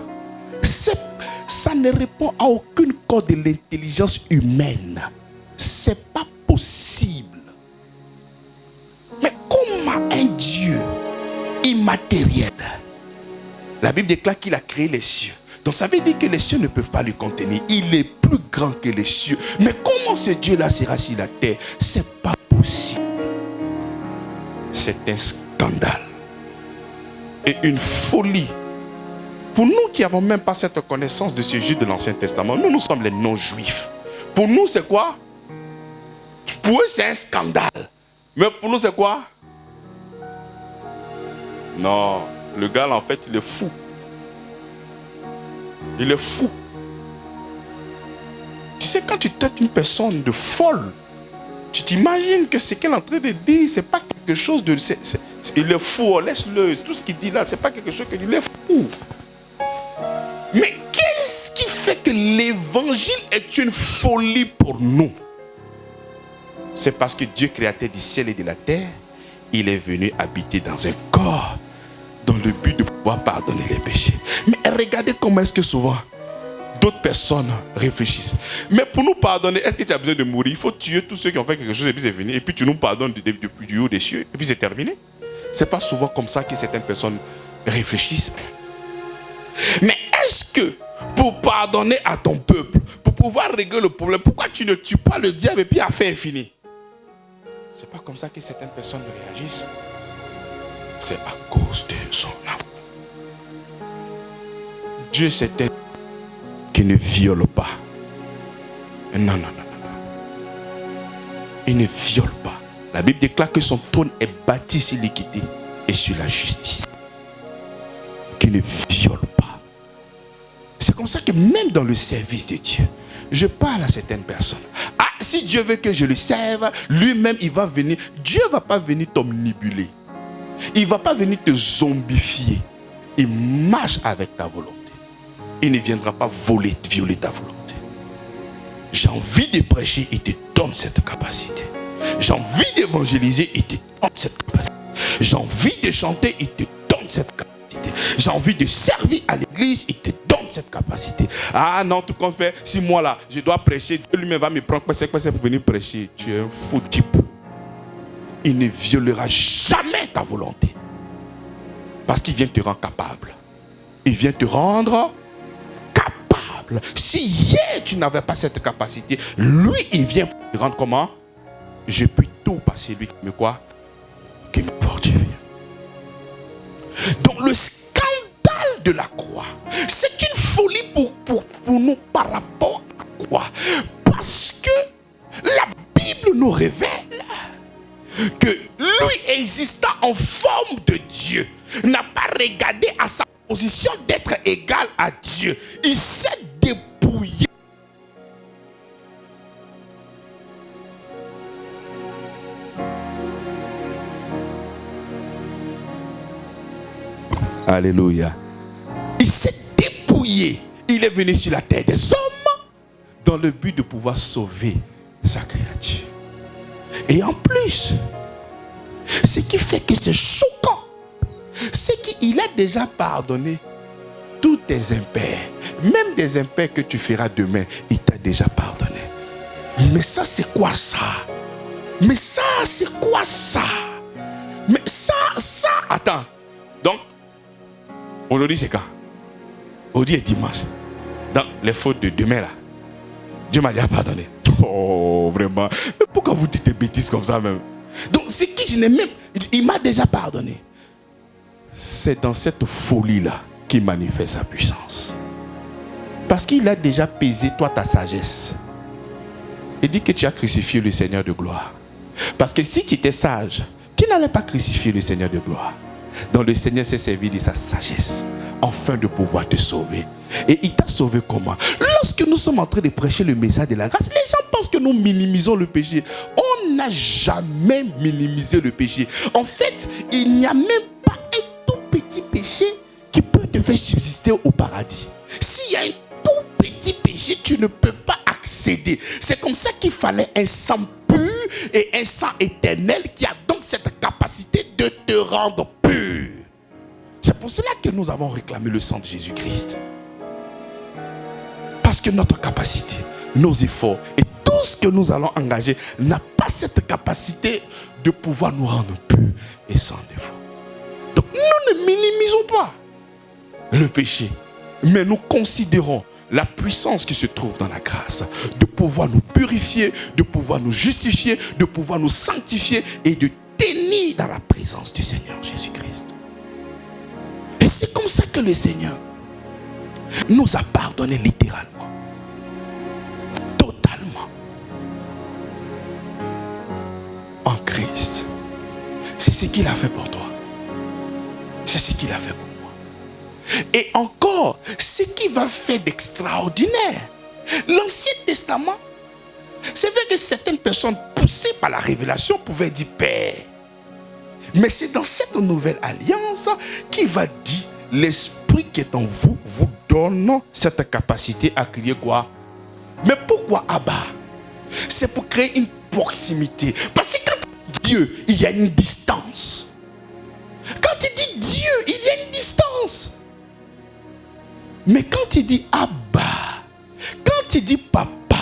Ça ne répond à aucune code de l'intelligence humaine. C'est pas possible. Mais comment un Dieu immatériel? La Bible déclare qu'il a créé les cieux. Donc ça veut dire que les cieux ne peuvent pas le contenir. Il est plus grand que les cieux. Mais comment ce Dieu-là sera sur la terre? C'est pas possible. C'est un scandale. Et une folie. Pour nous qui n'avons même pas cette connaissance de ce Dieu de l'Ancien Testament, nous sommes les non-juifs. Pour nous, c'est quoi? Pour eux, c'est un scandale. Mais pour nous, c'est quoi? Non, le gars, en fait, il est fou. Il est fou. Tu sais, quand tu traites une personne de folle, tu t'imagines que ce qu'elle est en train de dire, c'est pas quelque chose de... il est fou, laisse-le. Tout ce qu'il dit là, c'est pas quelque chose qu'il est fou. Mais qu'est-ce qui fait que l'évangile est une folie pour nous? C'est parce que Dieu, créateur du ciel et de la terre, il est venu habiter dans un corps dans le but de pouvoir pardonner les péchés. Mais regardez comment est-ce que souvent d'autres personnes réfléchissent. Mais pour nous pardonner, est-ce que tu as besoin de mourir? Il faut tuer tous ceux qui ont fait quelque chose et puis c'est fini. Et puis tu nous pardonnes depuis du haut des cieux et puis c'est terminé. C'est pas souvent comme ça que certaines personnes réfléchissent. Mais est-ce que pour pour pardonner à ton peuple, pour pouvoir régler le problème. Pourquoi tu ne tues pas le diable et puis affaire est finie? C'est pas comme ça que certaines personnes réagissent. C'est à cause de son amour. Dieu c'est un qui ne viole pas. Non, non, non, non. Il ne viole pas. La Bible déclare que son trône est bâti sur l'équité et sur la justice. Qui ne viole pas. C'est comme ça que même dans le service de Dieu, je parle à certaines personnes. Ah, si Dieu veut que je le serve, lui-même il va venir. Dieu ne va pas venir t'omnibuler. Il ne va pas venir te zombifier. Il marche avec ta volonté. Il ne viendra pas voler, violer ta volonté. J'ai envie de prêcher, il te donne cette capacité. J'ai envie d'évangéliser, il te donne cette capacité. J'ai envie de chanter, il te donne cette capacité. J'ai envie de servir à l'église, il te donne cette capacité. Ah non, tout compte fait, si moi là, je dois prêcher, Dieu lui-même va me prendre c'est pour venir prêcher. Tu es un faux type. Il ne violera jamais ta volonté. Parce qu'il vient te rendre capable. Il vient te rendre capable. Si hier tu n'avais pas cette capacité, lui il vient te rendre comment? Je puis tout passer lui qui me quoi? Qui me fortifie. Donc le scandale de la croix, c'est une folie pour nous par rapport à quoi? Parce que la Bible nous révèle que lui existant en forme de Dieu n'a pas regardé à sa position d'être égal à Dieu. Il s'est dépouillé. Alléluia. Il s'est dépouillé. Il est venu sur la terre des hommes dans le but de pouvoir sauver sa créature. Et en plus, ce qui fait que c'est choquant, c'est qu'il a déjà pardonné tous tes impairs. Même des impairs que tu feras demain, il t'a déjà pardonné. Mais ça, c'est quoi ça? Mais ça, c'est quoi ça? Mais ça, attends. Donc, aujourd'hui, c'est quand? Aujourd'hui est dimanche. Dans les fautes de demain, là, Dieu m'a déjà pardonné. Oh, vraiment. Mais pourquoi vous dites des bêtises comme ça même? Donc, c'est qui je n'ai même... Il m'a déjà pardonné. C'est dans cette folie-là qu'il manifeste sa puissance. Parce qu'il a déjà pesé, toi, ta sagesse. Il dit que tu as crucifié le Seigneur de gloire. Parce que si tu étais sage, tu n'allais pas crucifier le Seigneur de gloire. Donc, le Seigneur s'est servi de sa sagesse afin de pouvoir te sauver. Et il t'a sauvé comment? Lorsque nous sommes en train de prêcher le message de la grâce, les gens pensent que nous minimisons le péché. On n'a jamais minimisé le péché. En fait, il n'y a même pas un tout petit péché qui peut te faire subsister au paradis. S'il y a un tout petit péché, tu ne peux pas accéder. C'est comme ça qu'il fallait un sang pur et un sang éternel qui a donc cette capacité de te rendre pur. C'est pour cela que nous avons réclamé le sang de Jésus-Christ. Parce que notre capacité, nos efforts et tout ce que nous allons engager n'a pas cette capacité de pouvoir nous rendre purs et sans défaut. Donc nous ne minimisons pas le péché, mais nous considérons la puissance qui se trouve dans la grâce de pouvoir nous purifier, de pouvoir nous justifier, de pouvoir nous sanctifier et de tenir dans la présence du Seigneur Jésus-Christ. Et c'est comme ça que le Seigneur nous a pardonné littéralement. Totalement. En Christ. C'est ce qu'il a fait pour toi. C'est ce qu'il a fait pour moi. Et encore, ce qu'il va faire d'extraordinaire. L'Ancien Testament, c'est vrai que certaines personnes poussées par la révélation pouvaient dire Père. Mais c'est dans cette nouvelle alliance qu'il va dire l'esprit qui est en vous vous donne cette capacité à crier quoi? Mais pourquoi Abba? C'est pour créer une proximité. Parce que quand Dieu, il y a une distance. Quand il dit Dieu, il y a une distance. Mais quand il dit Abba, quand il dit Papa,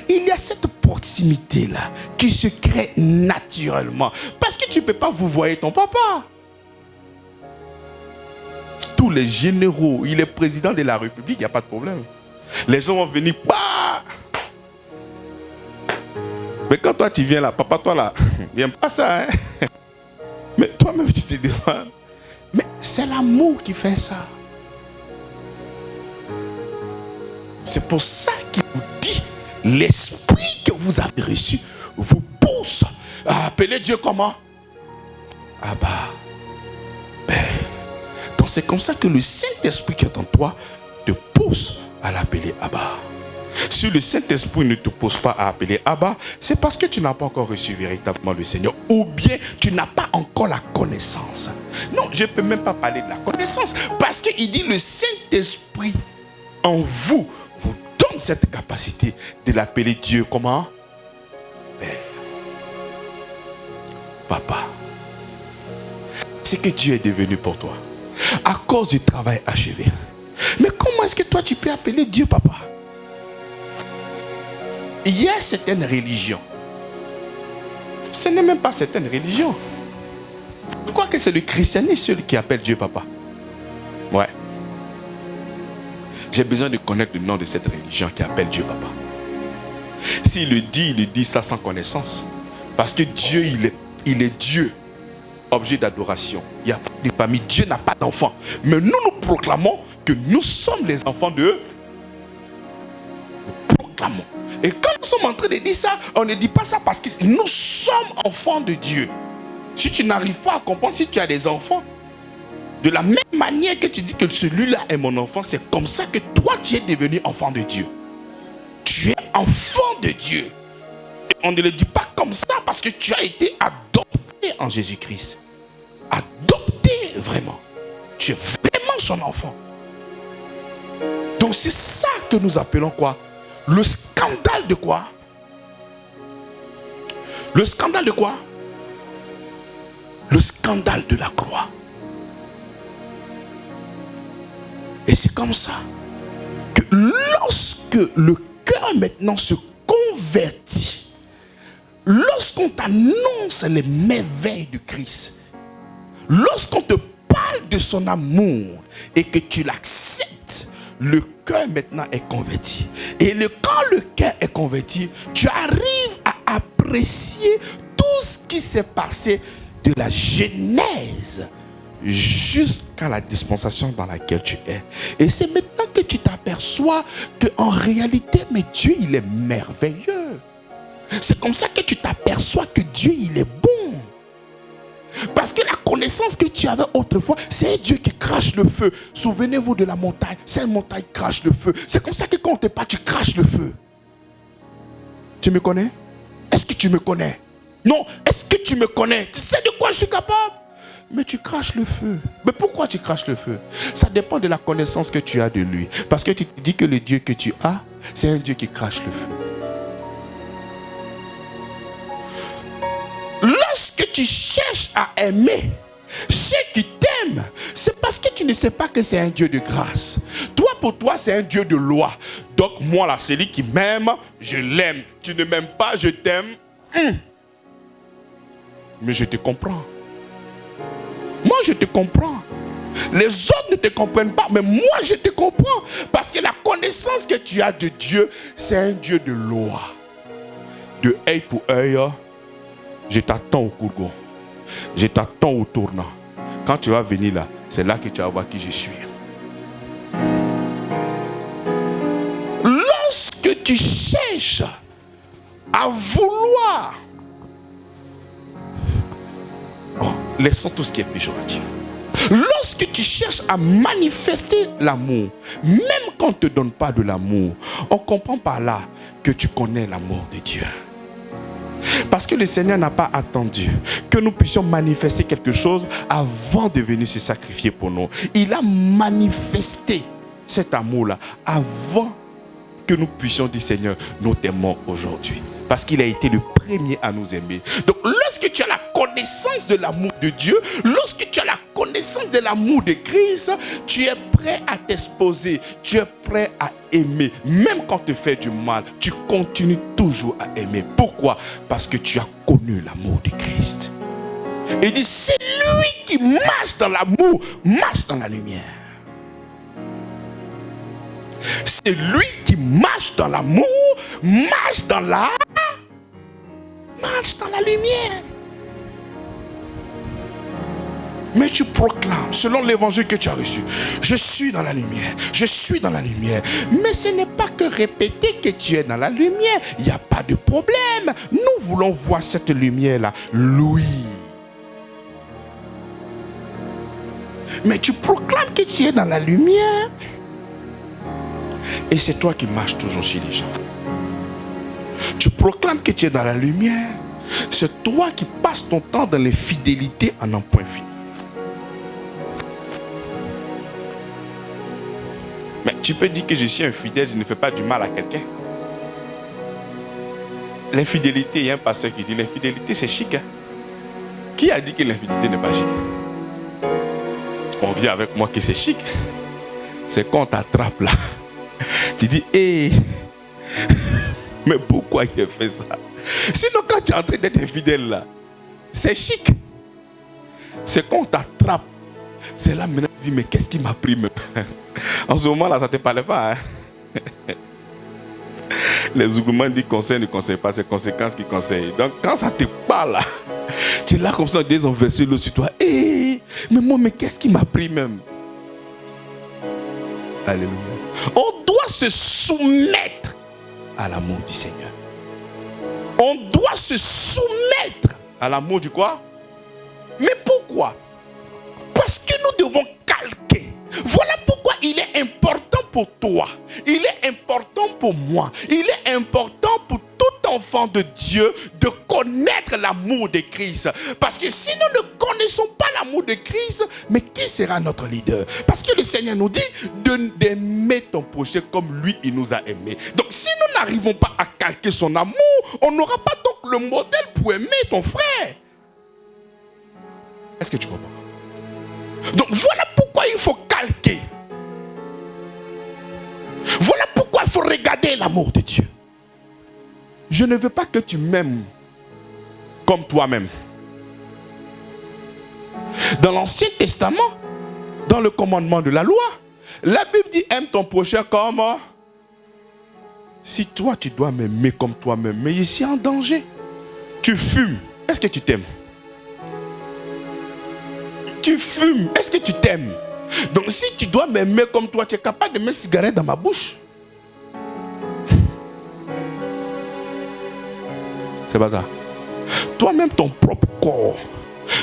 il y a cette proximité-là qui se crée naturellement. Parce que tu ne peux pas vous voir ton papa. Tous les généraux, il est président de la République, il n'y a pas de problème. Les gens vont venir, bah. Mais quand toi tu viens là, papa, toi là, viens pas ça, hein. Mais toi-même tu te demandes, mais c'est l'amour qui fait ça. C'est pour ça qu'il vous dit, l'esprit que vous avez reçu vous pousse à appeler Dieu comment? Abba. Donc c'est comme ça que le Saint-Esprit qui est en toi te pousse à l'appeler Abba. Si le Saint-Esprit ne te pousse pas à appeler Abba, c'est parce que tu n'as pas encore reçu véritablement le Seigneur. Ou bien tu n'as pas encore la connaissance. Non, je ne peux même pas parler de la connaissance. Parce qu'il dit le Saint-Esprit en vous vous donne cette capacité de l'appeler Dieu comment? Père. Papa. C'est que Dieu est devenu pour toi. À cause du travail achevé. Mais comment est-ce que toi tu peux appeler Dieu papa? Il y a certaines religions. Ce n'est même pas certaines religions. Je crois que c'est le christianisme seul qui appelle Dieu papa. Ouais. J'ai besoin de connaître le nom de cette religion qui appelle Dieu papa. S'il le dit ça sans connaissance. Parce que Dieu, il est Dieu. Objet d'adoration. Il n'y a pas de famille. Dieu n'a pas d'enfants. Mais nous proclamons que nous sommes les enfants de Dieu. Nous proclamons. Et quand nous sommes en train de dire ça, on ne dit pas ça parce que nous sommes enfants de Dieu. Si tu n'arrives pas à comprendre, si tu as des enfants, de la même manière que tu dis que celui-là est mon enfant, c'est comme ça que toi tu es devenu enfant de Dieu. Tu es enfant de Dieu. Et on ne le dit pas comme ça parce que tu as été adopté en Jésus-Christ. Adopté vraiment. Tu es vraiment son enfant. Donc c'est ça que nous appelons quoi? Le scandale de quoi? Le scandale de quoi? Le scandale de la croix. Et c'est comme ça que lorsque le cœur maintenant se convertit, lorsqu'on t'annonce les merveilles du Christ, lorsqu'on te parle de son amour et que tu l'acceptes, le cœur maintenant est converti. Et quand le cœur est converti, tu arrives à apprécier tout ce qui s'est passé de la Genèse jusqu'à la dispensation dans laquelle tu es. Et c'est maintenant que tu t'aperçois qu'en réalité, mais Dieu, il est merveilleux. C'est comme ça que tu t'aperçois que Dieu, il est bon. Parce que la connaissance que tu avais autrefois, c'est un Dieu qui crache le feu. Souvenez-vous de la montagne. C'est une montagne qui crache le feu. C'est comme ça que quand on te parle, tu craches le feu. Tu me connais? Est-ce que tu me connais? Non, est-ce que tu me connais? Tu sais de quoi je suis capable? Mais tu craches le feu. Mais pourquoi tu craches le feu? Ça dépend de la connaissance que tu as de lui. Parce que tu te dis que le Dieu que tu as, c'est un Dieu qui crache le feu. Lorsque tu cherches à aimer ceux qui t'aiment, c'est parce que tu ne sais pas que c'est un Dieu de grâce. Toi, pour toi, c'est un Dieu de loi. Donc moi là, celui qui m'aime, je l'aime. Tu ne m'aimes pas, je t'aime. Mais je te comprends. Moi, je te comprends. Les autres ne te comprennent pas, mais moi, je te comprends. Parce que la connaissance que tu as de Dieu, c'est un Dieu de loi. De œil pour œil, je t'attends au courgon. Je t'attends au tournant. Quand tu vas venir là, c'est là que tu vas voir qui je suis. Lorsque tu cherches à vouloir... Bon, laissons tout ce qui est péjoratif. Lorsque tu cherches à manifester l'amour, même quand on ne te donne pas de l'amour, on comprend par là que tu connais l'amour de Dieu. Parce que le Seigneur n'a pas attendu que nous puissions manifester quelque chose avant de venir se sacrifier pour nous. Il a manifesté cet amour-là avant que nous puissions dire Seigneur, nous t'aimons aujourd'hui. Parce qu'il a été le premier à nous aimer. Donc lorsque tu as la connaissance de l'amour de Dieu, lorsque tu as la connaissance de l'amour de Christ, tu es prêt à t'exposer, tu es prêt à aimer. Même quand tu fais du mal, tu continues toujours à aimer. Pourquoi? Parce que tu as connu l'amour de Christ. Il dit, c'est lui qui marche dans l'amour, marche dans la lumière. C'est lui qui marche dans l'amour, marche dans la lumière. Mais tu proclames, selon l'évangile que tu as reçu, je suis dans la lumière, je suis dans la lumière. Mais ce n'est pas que répéter que tu es dans la lumière. Il n'y a pas de problème. Nous voulons voir cette lumière-là, Louis. Mais tu proclames que tu es dans la lumière. Et c'est toi qui marches toujours chez les gens. Tu proclames que tu es dans la lumière. C'est toi qui passes ton temps dans les fidélités en un point fini. Mais tu peux dire que je suis infidèle, je ne fais pas du mal à quelqu'un. L'infidélité, il y a un pasteur qui dit l'infidélité c'est chic. Hein? Qui a dit que l'infidélité n'est pas chic? On vient avec moi que c'est chic. C'est quand on t'attrape là. Tu dis, hé, mais pourquoi il a fait ça? Sinon, quand tu es en train d'être infidèle là, c'est chic. C'est quand on t'attrape. C'est là maintenant tu dis, mais qu'est-ce qui m'a pris même? En ce moment là, ça ne te parlait pas. Hein? Les ouglements disent conseil ne conseille pas, c'est conséquences qui conseillent. Donc quand ça te parle là, tu es là comme ça, ils ont versé l'eau sur toi. Hé, mais moi, mais qu'est-ce qui m'a pris même? Alléluia. On doit se soumettre à l'amour du Seigneur. On doit se soumettre à l'amour du quoi? Mais pourquoi? Parce que nous devons calquer. Voilà pourquoi il est important pour toi. Il est important pour moi. Il est important pour tout enfant de Dieu de connaître l'amour de Christ. Parce que si nous ne connaissons pas l'amour de Christ, mais qui sera notre leader? Parce que le Seigneur nous dit d'aimer ton prochain comme lui, il nous a aimés. Donc si nous n'arrivons pas à calquer son amour, on n'aura pas donc le modèle pour aimer ton frère. Est-ce que tu comprends? Donc voilà pourquoi il faut calquer. Voilà pourquoi il faut regarder l'amour de Dieu. Je ne veux pas que tu m'aimes comme toi-même. Dans l'Ancien Testament, dans le commandement de la loi, la Bible dit aime ton prochain comme... Si toi tu dois m'aimer comme toi-même, mais ici en danger. Tu fumes, est-ce que tu t'aimes? Tu fumes, est-ce que tu t'aimes? Donc si tu dois m'aimer comme toi, tu es capable de mettre une cigarette dans ma bouche. C'est pas ça. Toi-même, ton propre corps,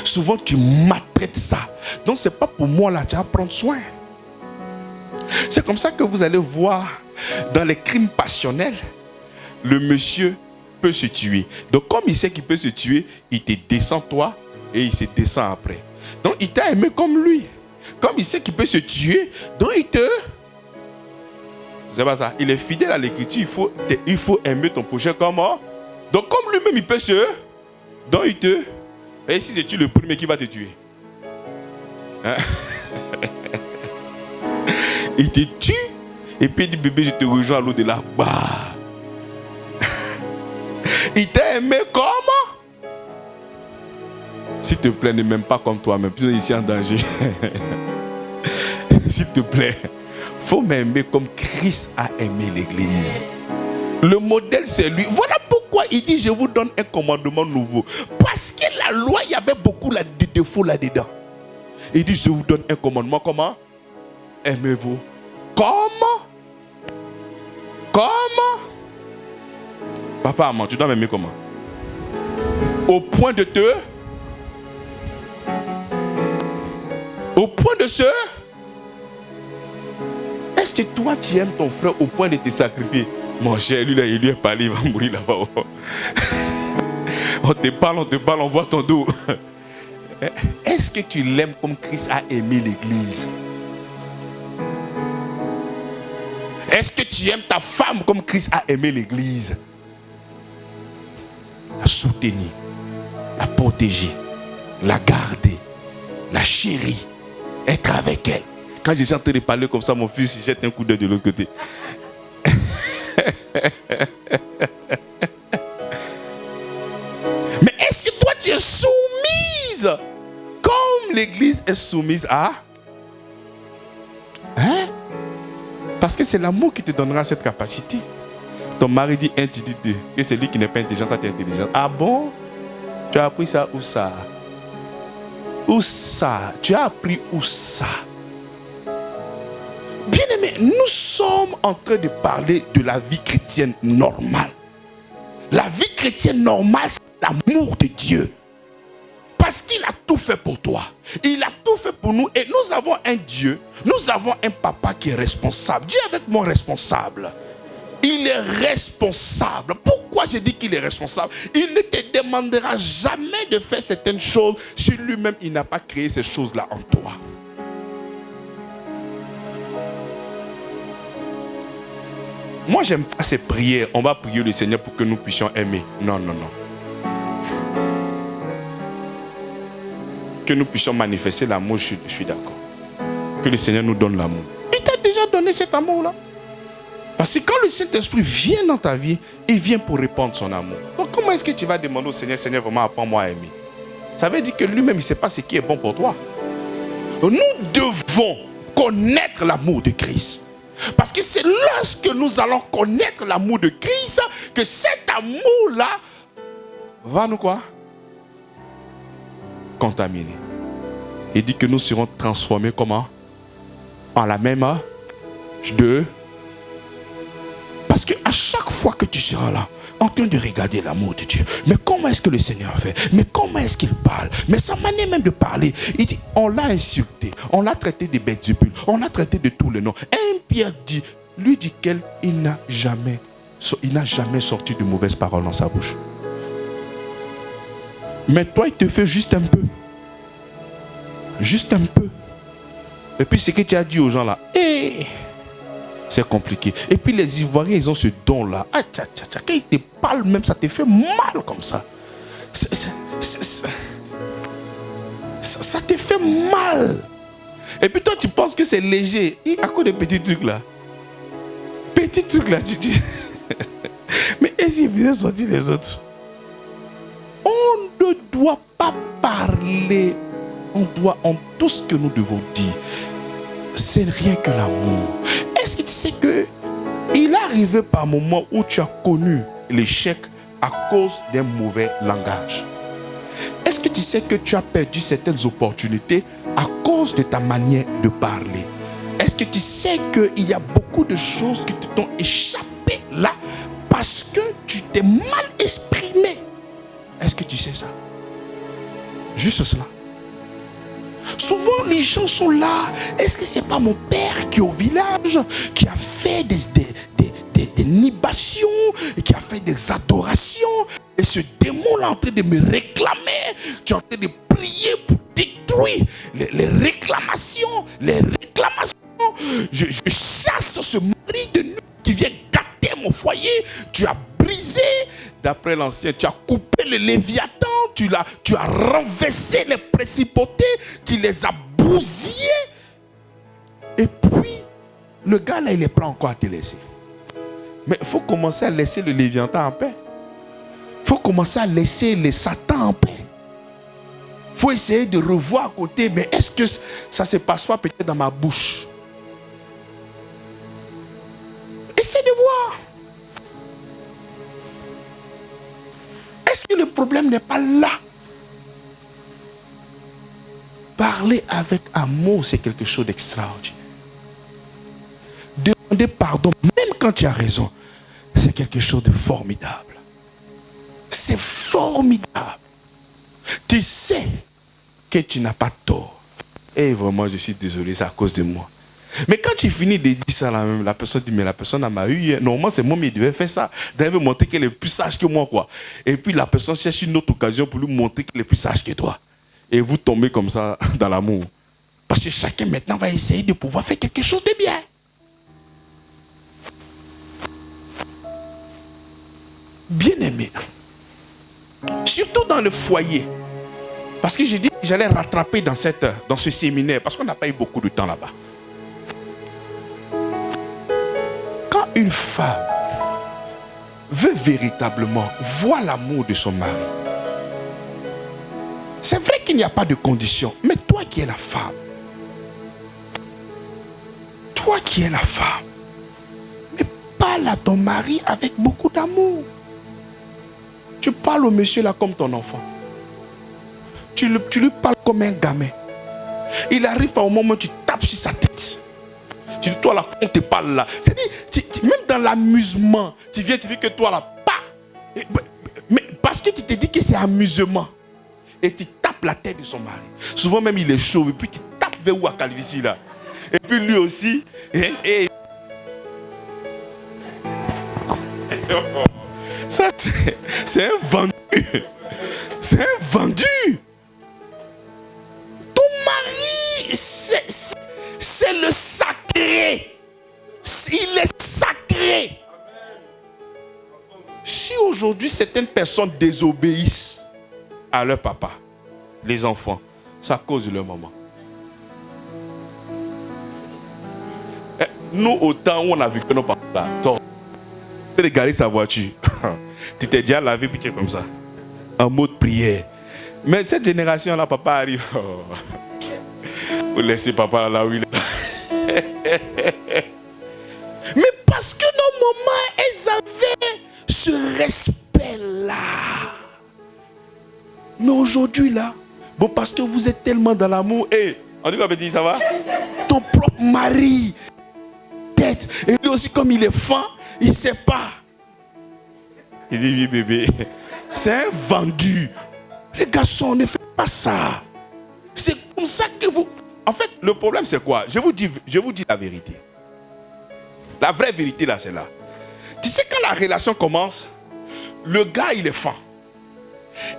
souvent tu maltraites ça. Donc c'est pas pour moi là, tu vas prendre soin. C'est comme ça que vous allez voir dans les crimes passionnels, le monsieur peut se tuer. Donc comme il sait qu'il peut se tuer, il te descend toi et il se descend après. Donc il t'a aimé comme lui. Comme il sait qu'il peut se tuer, donc il te... C'est pas ça. Il est fidèle à l'écriture. Il faut aimer ton prochain comme... Donc comme lui-même il peut se... Donc il te... Et si c'est tu le premier qui va te tuer? Hein? Il te tue. Et puis il dit bébé je te rejoins à l'au-delà. Bah. Il t'a aimé comme... S'il te plaît, ne m'aime pas comme toi-même. Puis ici en danger. S'il te plaît, faut m'aimer comme Christ a aimé l'église. Le modèle, c'est lui. Voilà pourquoi il dit, je vous donne un commandement nouveau. Parce que la loi, il y avait beaucoup de défauts là-dedans. Il dit, je vous donne un commandement. Comment? Aimez-vous. Comment? Papa, maman, tu dois m'aimer comment? Au point de te... Au point de se... Est-ce que toi tu aimes ton frère au point de te sacrifier? Mon cher, lui là, il lui est parlé, il va mourir là-bas. On te parle, on voit ton dos. Est-ce que tu l'aimes comme Christ a aimé l'église? Est-ce que tu aimes ta femme comme Christ a aimé l'église? La soutenir, la protéger, la garder, la chérir, être avec elle. Quand je suis en train de parler comme ça, mon fils jette un coup d'œil de l'autre côté. Mais est-ce que toi tu es soumise comme l'église est soumise à... Hein? Parce que c'est l'amour qui te donnera cette capacité. Ton mari dit 1, tu dis 2. Et celui qui n'est pas intelligent, toi tu es intelligent. Ah bon? Tu as appris ça où ça? Où ça? Tu as appris où ça? Bien-aimé, nous sommes en train de parler de la vie chrétienne normale. La vie chrétienne normale, c'est l'amour de Dieu. Parce qu'il a tout fait pour toi. Il a tout fait pour nous. Et nous avons un Dieu, nous avons un papa qui est responsable. Dis avec moi responsable. Il est responsable. Pourquoi je dis qu'il est responsable? Il ne te demandera jamais de faire certaines choses si lui-même il n'a pas créé ces choses-là en toi. Moi, j'aime pas ces prières. On va prier le Seigneur pour que nous puissions aimer. Non, non, non. Que nous puissions manifester l'amour, je suis d'accord. Que le Seigneur nous donne l'amour. Il t'a déjà donné cet amour-là. Parce que quand le Saint-Esprit vient dans ta vie, il vient pour répandre son amour. Donc comment est-ce que tu vas demander au Seigneur, Seigneur, vraiment apprends-moi à aimer? Ça veut dire que lui-même, il ne sait pas ce qui est bon pour toi. Nous devons connaître l'amour de Christ. Parce que c'est lorsque nous allons connaître l'amour de Christ que cet amour-là va nous quoi? Contaminer. Il dit que nous serons transformés comment? En la même de... Parce qu'à chaque fois que tu seras là, en train de regarder l'amour de Dieu, mais comment est-ce que le Seigneur fait? Mais comment est-ce qu'il parle? Mais sa manière même de parler, il dit, on l'a insulté, on l'a traité de Beelzébul, on l'a traité de tous les noms. Et Pierre dit, lui dit qu'il n'a jamais sorti de mauvaises paroles dans sa bouche. Mais toi, il te fait juste un peu. Juste un peu. Et puis ce que tu as dit aux gens là, c'est compliqué. Et puis les Ivoiriens, ils ont ce don-là. Ah, quand ils te parlent même, ça te fait mal comme ça. Ça te fait mal. Et puis toi, tu penses que c'est léger. Et à cause des petits trucs là. Petits trucs là, tu dis. Mais est-ce qu'ils viennent sortir les autres? On ne doit pas parler. En tout ce que nous devons dire, c'est rien que l'amour. Est-ce que tu sais que il est arrivé par moment où tu as connu l'échec à cause d'un mauvais langage? Est-ce que tu sais que tu as perdu certaines opportunités à cause de ta manière de parler? Est-ce que tu sais qu'il y a beaucoup de choses qui te t'ont échappé là parce que tu t'es mal exprimé? Est-ce que tu sais ça? Juste cela. Souvent les gens sont là. Est-ce que c'est pas mon père qui est au village, qui a fait des libations, qui a fait des adorations, et ce démon là en train de me réclamer, tu es en train de prier pour détruire les réclamations, je chasse ce mari de nuit qui vient gâter mon foyer. Tu as brisé, d'après l'ancien, tu as coupé le Léviathan, tu as renversé les principautés, tu les as bousillés. Et puis, le gars là, il est prêt encore à te laisser. Mais il faut commencer à laisser le Léviathan en paix. Il faut commencer à laisser les Satan en paix. Il faut essayer de revoir à côté, mais est-ce que ça ne se passe pas peut-être dans ma bouche? Essaie de voir. Est-ce que le problème n'est pas là? Parler avec amour, c'est quelque chose d'extraordinaire. Demander pardon, même quand tu as raison, c'est quelque chose de formidable. C'est formidable. Tu sais que tu n'as pas tort. Et vraiment, je suis désolé, c'est à cause de moi. Mais quand tu finis de dire ça, la personne dit, mais la personne m'a eu. Normalement, c'est moi, mais il devait faire ça. Il devait montrer qu'elle est plus sage que moi, quoi. Et puis la personne cherche une autre occasion pour lui montrer qu'elle est plus sage que toi. Et vous tombez comme ça dans l'amour. Parce que chacun maintenant va essayer de pouvoir faire quelque chose de bien. Bien-aimé. Surtout dans le foyer. Parce que j'ai dit que j'allais rattraper dans ce séminaire. Parce qu'on n'a pas eu beaucoup de temps là-bas. Quand une femme veut véritablement voir l'amour de son mari, c'est vrai qu'il n'y a pas de condition. Mais toi qui es la femme, parles à ton mari avec beaucoup d'amour. Tu parles au monsieur là comme ton enfant. Tu lui parles comme un gamin. Il arrive à un moment où tu tapes sur sa tête. Tu dis, toi là, on te parle là. C'est-à-dire, même dans l'amusement, tu viens, tu dis que toi là, pas. Mais parce que tu te dis que c'est amusement. Et tu tapes la tête de son mari. Souvent même il est chaud. Et puis tu tapes vers où à Calvici là. Et puis lui aussi. Ça, c'est un vendu. C'est un vendu. Ton mari, c'est le sacré. Il est sacré. Si aujourd'hui certaines personnes désobéissent à leur papa, les enfants, c'est à cause de leur maman. Nous, au temps où on a vu que nos parents là, tu as regardé sa voiture, tu t'es déjà lavé puis tu es comme ça, en mode prière. Mais cette génération-là, papa arrive. Vous laissez papa là où il est. Mais parce que nos mamans, elles avaient ce respect-là. Mais aujourd'hui, là, bon, parce que vous êtes tellement dans l'amour, on dit quoi, petit, ça va? Ton propre mari, tête, et lui aussi, comme il est fin, il ne sait pas. Il dit, oui, bébé, c'est un vendu. Les garçons, ne faites pas ça. C'est comme ça que vous... En fait, le problème, c'est quoi? Je vous dis la vérité. La vraie vérité, là, c'est là. Tu sais, quand la relation commence, le gars, il est fin.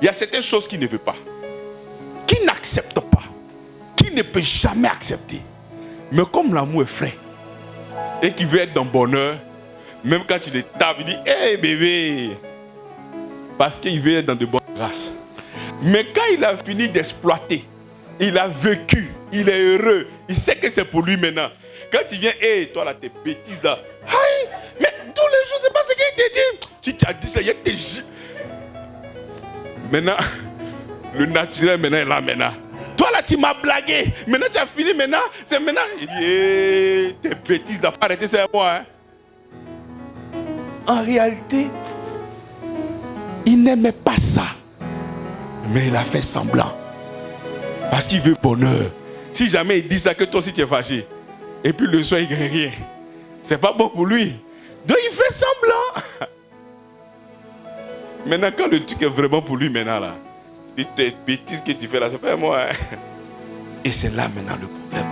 Il y a certaines choses qu'il ne veut pas, qu'il n'accepte pas, qu'il ne peut jamais accepter. Mais comme l'amour est frais et qu'il veut être dans le bonheur, même quand tu le tapes, il dit, hey bébé, parce qu'il veut être dans de bonnes grâces. Mais quand il a fini d'exploiter, il a vécu, il est heureux, il sait que c'est pour lui maintenant. Quand tu viens, toi là, tes bêtises là, hey, mais tous les jours, c'est pas ce qu'il te dit. Si tu as dit ça, il y a tes... Maintenant, le naturel maintenant est là maintenant. Toi là, tu m'as blagué. Maintenant, tu as fini maintenant. C'est maintenant. Il dit, tes bêtises, t'as pas arrêté, c'est moi. Hein? En réalité, il n'aimait pas ça. Mais il a fait semblant. Parce qu'il veut bonheur. Si jamais il dit ça, que toi aussi tu es fâché. Et puis le soir, il ne gagne rien. C'est pas bon pour lui. Donc il fait semblant. Maintenant, quand le truc est vraiment pour lui, maintenant, là, tes bêtises que tu fais là, c'est pas moi. Hein? Et c'est là maintenant le problème.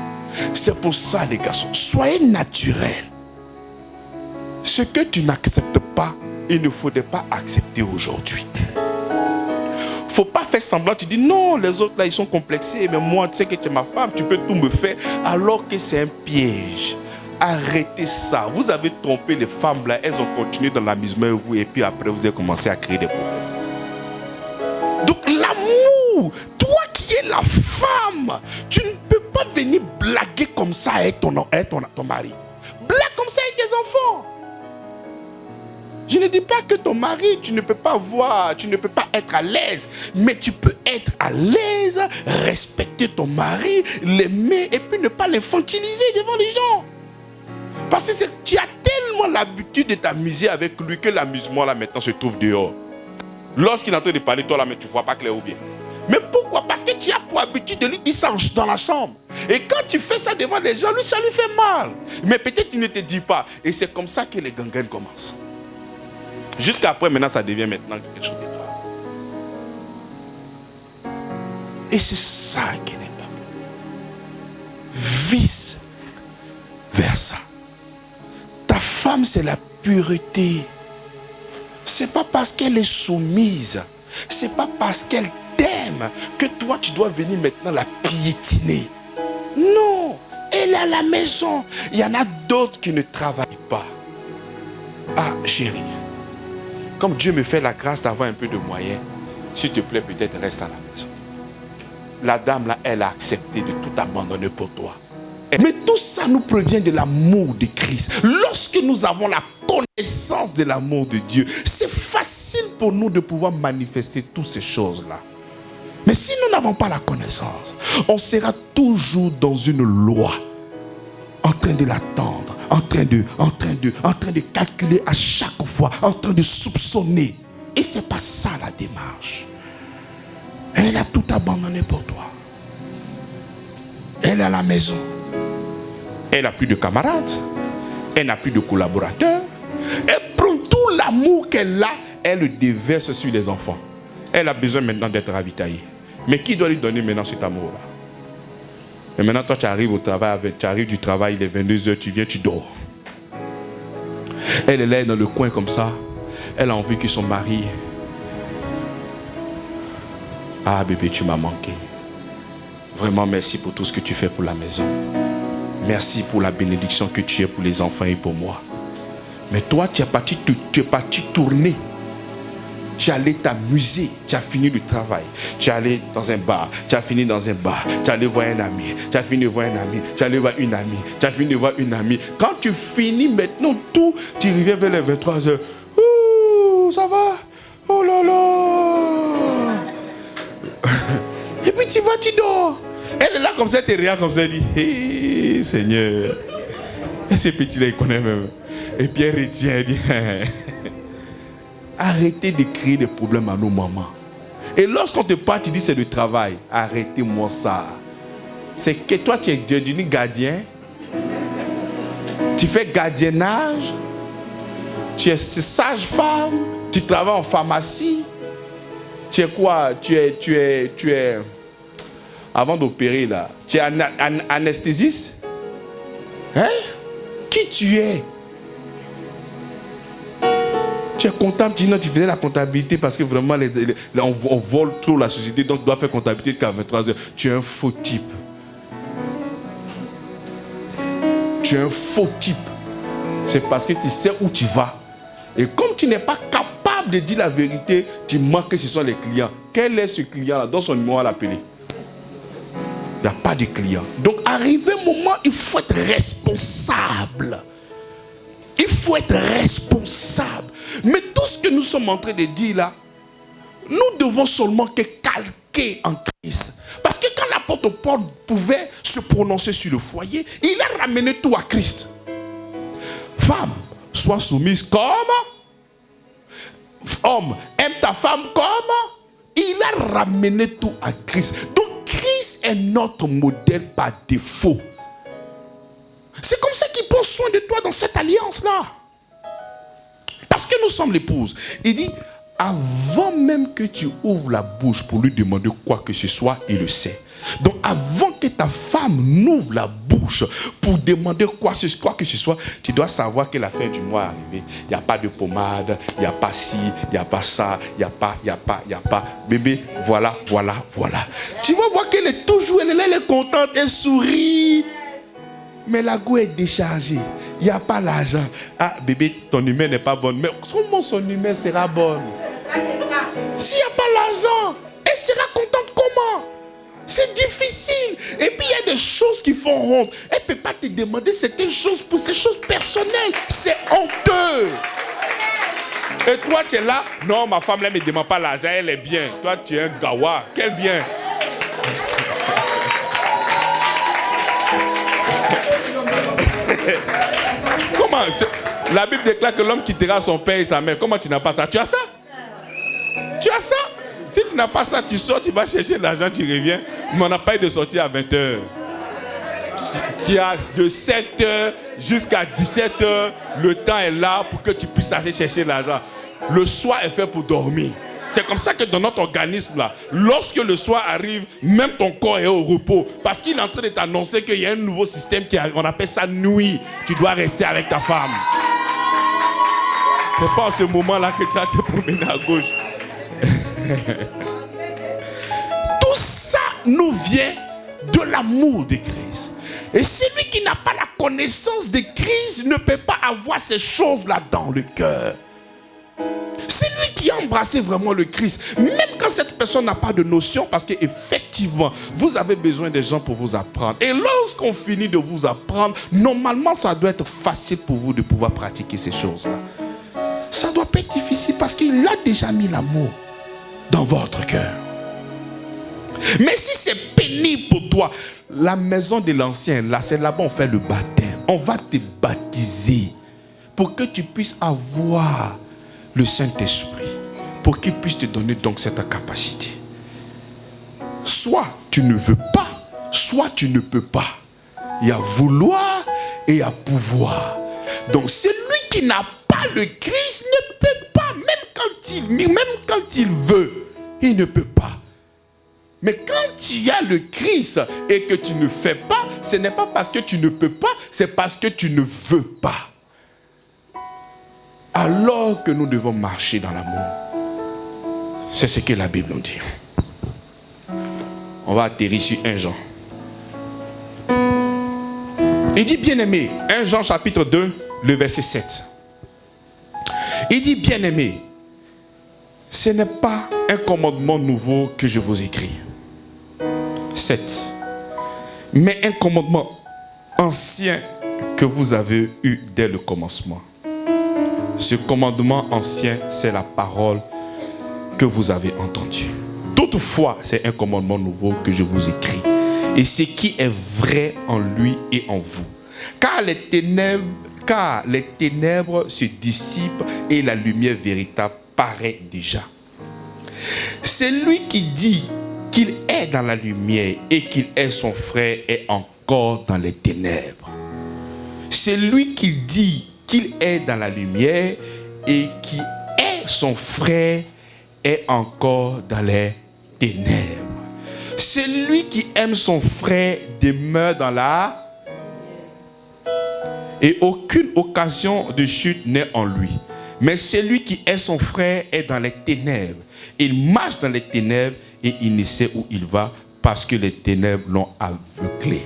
C'est pour ça, les garçons, soyez naturels. Ce que tu n'acceptes pas, il ne faudrait pas accepter aujourd'hui. Il ne faut pas faire semblant, tu dis non, les autres là, ils sont complexés, mais moi, tu sais que tu es ma femme, tu peux tout me faire, alors que c'est un piège. Arrêtez ça. Vous avez trompé les femmes là, elles ont continué dans l'amusement vous et puis après vous avez commencé à créer des problèmes. Donc l'amour, toi qui es la femme, tu ne peux pas venir blaguer comme ça avec ton mari. Blague comme ça avec tes enfants. Je ne dis pas que ton mari, tu ne peux pas voir, tu ne peux pas être à l'aise, mais tu peux être à l'aise, respecter ton mari, l'aimer et puis ne pas l'infantiliser devant les gens. Parce que tu as tellement l'habitude de t'amuser avec lui que l'amusement là maintenant se trouve dehors. Lorsqu'il est en train de parler, toi là, mais tu ne vois pas clair ou bien. Mais pourquoi? Parce que tu as pour habitude de lui dire ça dans la chambre. Et quand tu fais ça devant les gens, lui, ça lui fait mal. Mais peut-être qu'il ne te dit pas. Et c'est comme ça que les gangrènes commencent. Jusqu'après, maintenant, ça devient maintenant quelque chose de grave. Et c'est ça qui n'est pas bon. Vice versa. Ta femme, c'est la pureté. C'est pas parce qu'elle est soumise, c'est pas parce qu'elle t'aime que toi, tu dois venir maintenant la piétiner. Non, elle est à la maison. Il y en a d'autres qui ne travaillent pas. Ah, chérie, comme Dieu me fait la grâce d'avoir un peu de moyens, s'il te plaît, peut-être reste à la maison. La dame là, elle a accepté de tout abandonner pour toi. Mais tout ça nous provient de l'amour de Christ. Lorsque nous avons la connaissance de l'amour de Dieu, c'est facile pour nous de pouvoir manifester toutes ces choses-là. Mais si nous n'avons pas la connaissance, on sera toujours dans une loi, en train de l'attendre, en train de calculer à chaque fois, en train de soupçonner. Et c'est pas ça la démarche. Elle a tout abandonné pour toi. Elle est à la maison. Elle n'a plus de camarades. Elle n'a plus de collaborateurs. Elle prend tout l'amour qu'elle a, elle le déverse sur les enfants. Elle a besoin maintenant d'être ravitaillée. Mais qui doit lui donner maintenant cet amour-là? Et maintenant, toi, tu arrives au travail, tu arrives du travail, il est 22h, tu viens, tu dors. Elle est là dans le coin comme ça. Elle a envie que son mari... Ah bébé, tu m'as manqué. Vraiment merci pour tout ce que tu fais pour la maison. Merci pour la bénédiction que tu es pour les enfants et pour moi. Mais toi, tu es parti tourner. Tu es allé t'amuser. Tu as fini le travail. Tu es allé dans un bar. Tu as fini dans un bar. Tu es allé voir un ami. Tu as fini de voir un ami. Tu es allé voir une amie. Tu as fini de voir une amie. Quand tu finis maintenant tout, tu reviens vers les 23h. Ouh, ça va? Oh là là. Et puis tu vas, tu dors. Elle est là comme ça, elle te regarde comme ça, elle dit, hé, Seigneur. Et ce petit-là, il connaît même. Et puis elle retient, elle dit, arrêtez de créer des problèmes à nos mamans. Et lorsqu'on te parle, tu dis c'est le travail. Arrêtez-moi ça. C'est que toi, tu es devenu gardien. Tu fais gardiennage. Tu es sage-femme. Tu travailles en pharmacie. Tu es quoi? Tu es avant d'opérer là, tu es anesthésiste? Hein? Qui tu es? Tu es comptable, tu faisais la comptabilité parce que vraiment on vole trop la société, donc tu dois faire comptabilité jusqu'à 23 heures. Tu es un faux type. Tu es un faux type. C'est parce que tu sais où tu vas. Et comme tu n'es pas capable de dire la vérité, tu manques que ce sont les clients. Quel est ce client-là? Dans son numéro à l'appeler. Il n'y a pas de client. Donc, arrivé un moment, il faut être responsable. Il faut être responsable. Mais tout ce que nous sommes en train de dire là, nous devons seulement que calquer en Christ. Parce que quand l'apôtre Paul pouvait se prononcer sur le foyer, il a ramené tout à Christ. Femme, sois soumise comme homme. Aime ta femme comme. Il a ramené tout à Christ. Donc, Christ est notre modèle par défaut. C'est comme ça qu'il prend soin de toi dans cette alliance-là. Parce que nous sommes l'épouse. Il dit, avant même que tu ouvres la bouche pour lui demander quoi que ce soit, il le sait. Donc avant que ta femme n'ouvre la bouche pour demander quoi que ce soit, tu dois savoir que la fin du mois est arrivée. Il n'y a pas de pommade, il n'y a pas ci, il n'y a pas ça, il n'y a pas. Bébé, voilà. Tu vas voir qu'elle est toujours, elle est là, elle est contente, elle sourit. Mais la go est déchargée. Il n'y a pas l'argent. Ah, bébé, ton humeur n'est pas bonne. Mais comment son humeur sera bonne? S'il n'y a pas l'argent, elle sera contente comment? C'est difficile. Et puis il y a des choses qui font honte. Elle ne peut pas te demander certaines choses pour ces choses personnelles. C'est honteux. Et toi, tu es là. Non, ma femme, elle ne me demande pas l'argent, elle est bien. Toi, tu es un gawa. Quel bien. Comment? La Bible déclare que l'homme quittera son père et sa mère. Comment tu n'as pas ça? Tu as ça? Tu as ça? Si tu n'as pas ça, tu sors, tu vas chercher de l'argent, tu reviens. Mais on n'a pas eu de sortir à 20h. Tu as de 7h jusqu'à 17h. Le temps est là pour que tu puisses aller chercher l'argent. Le soir est fait pour dormir. C'est comme ça que dans notre organisme là, lorsque le soir arrive, même ton corps est au repos. Parce qu'il est en train de t'annoncer qu'il y a un nouveau système on appelle ça nuit. Tu dois rester avec ta femme. C'est pas en ce moment là que tu vas te promener à gauche. Tout ça nous vient de l'amour de Christ. Et celui qui n'a pas la connaissance de Christ ne peut pas avoir ces choses-là dans le cœur. Celui qui a embrassé vraiment le Christ, même quand cette personne n'a pas de notion, parce qu'effectivement, vous avez besoin des gens pour vous apprendre. Et lorsqu'on finit de vous apprendre, normalement, ça doit être facile pour vous de pouvoir pratiquer ces choses-là. Ça doit pas être difficile parce qu'il a déjà mis l'amour dans votre cœur. Mais si c'est pénible pour toi, la maison de l'ancien, là, c'est là-bas on fait le baptême. on va te baptiser pour que tu puisses avoir le Saint-Esprit, pour qu'il puisse te donner donc cette capacité. Soit tu ne veux pas, soit tu ne peux pas. Il y a vouloir et il y a pouvoir. Donc celui qui n'a pas le Christ ne peut pas, même quand il veut, il ne peut pas. Mais quand tu as le Christ et que tu ne fais pas, ce n'est pas parce que tu ne peux pas, c'est parce que tu ne veux pas. Alors que nous devons marcher dans l'amour. C'est ce que la Bible nous dit. On va atterrir sur 1 Jean. Il dit, bien-aimé, 1 Jean chapitre 2, le verset 7. Il dit, bien-aimé, ce n'est pas un commandement nouveau que je vous écris. 7. Mais un commandement ancien que vous avez eu dès le commencement. Ce commandement ancien, c'est la parole que vous avez entendue. Toutefois, c'est un commandement nouveau que je vous écris. Et ce qui est vrai en lui et en vous. Car les ténèbres se dissipent et la lumière véritable paraît déjà. Celui qui dit qu'il est dans la lumière et qu'il est son frère est encore dans les ténèbres. Celui qui dit qu'il est dans la lumière et qui est son frère est encore dans les ténèbres. Celui qui aime son frère demeure dans la... Et aucune occasion de chute n'est en lui. Mais celui qui est son frère est dans les ténèbres. Il marche dans les ténèbres et il ne sait où il va parce que les ténèbres l'ont aveuglé.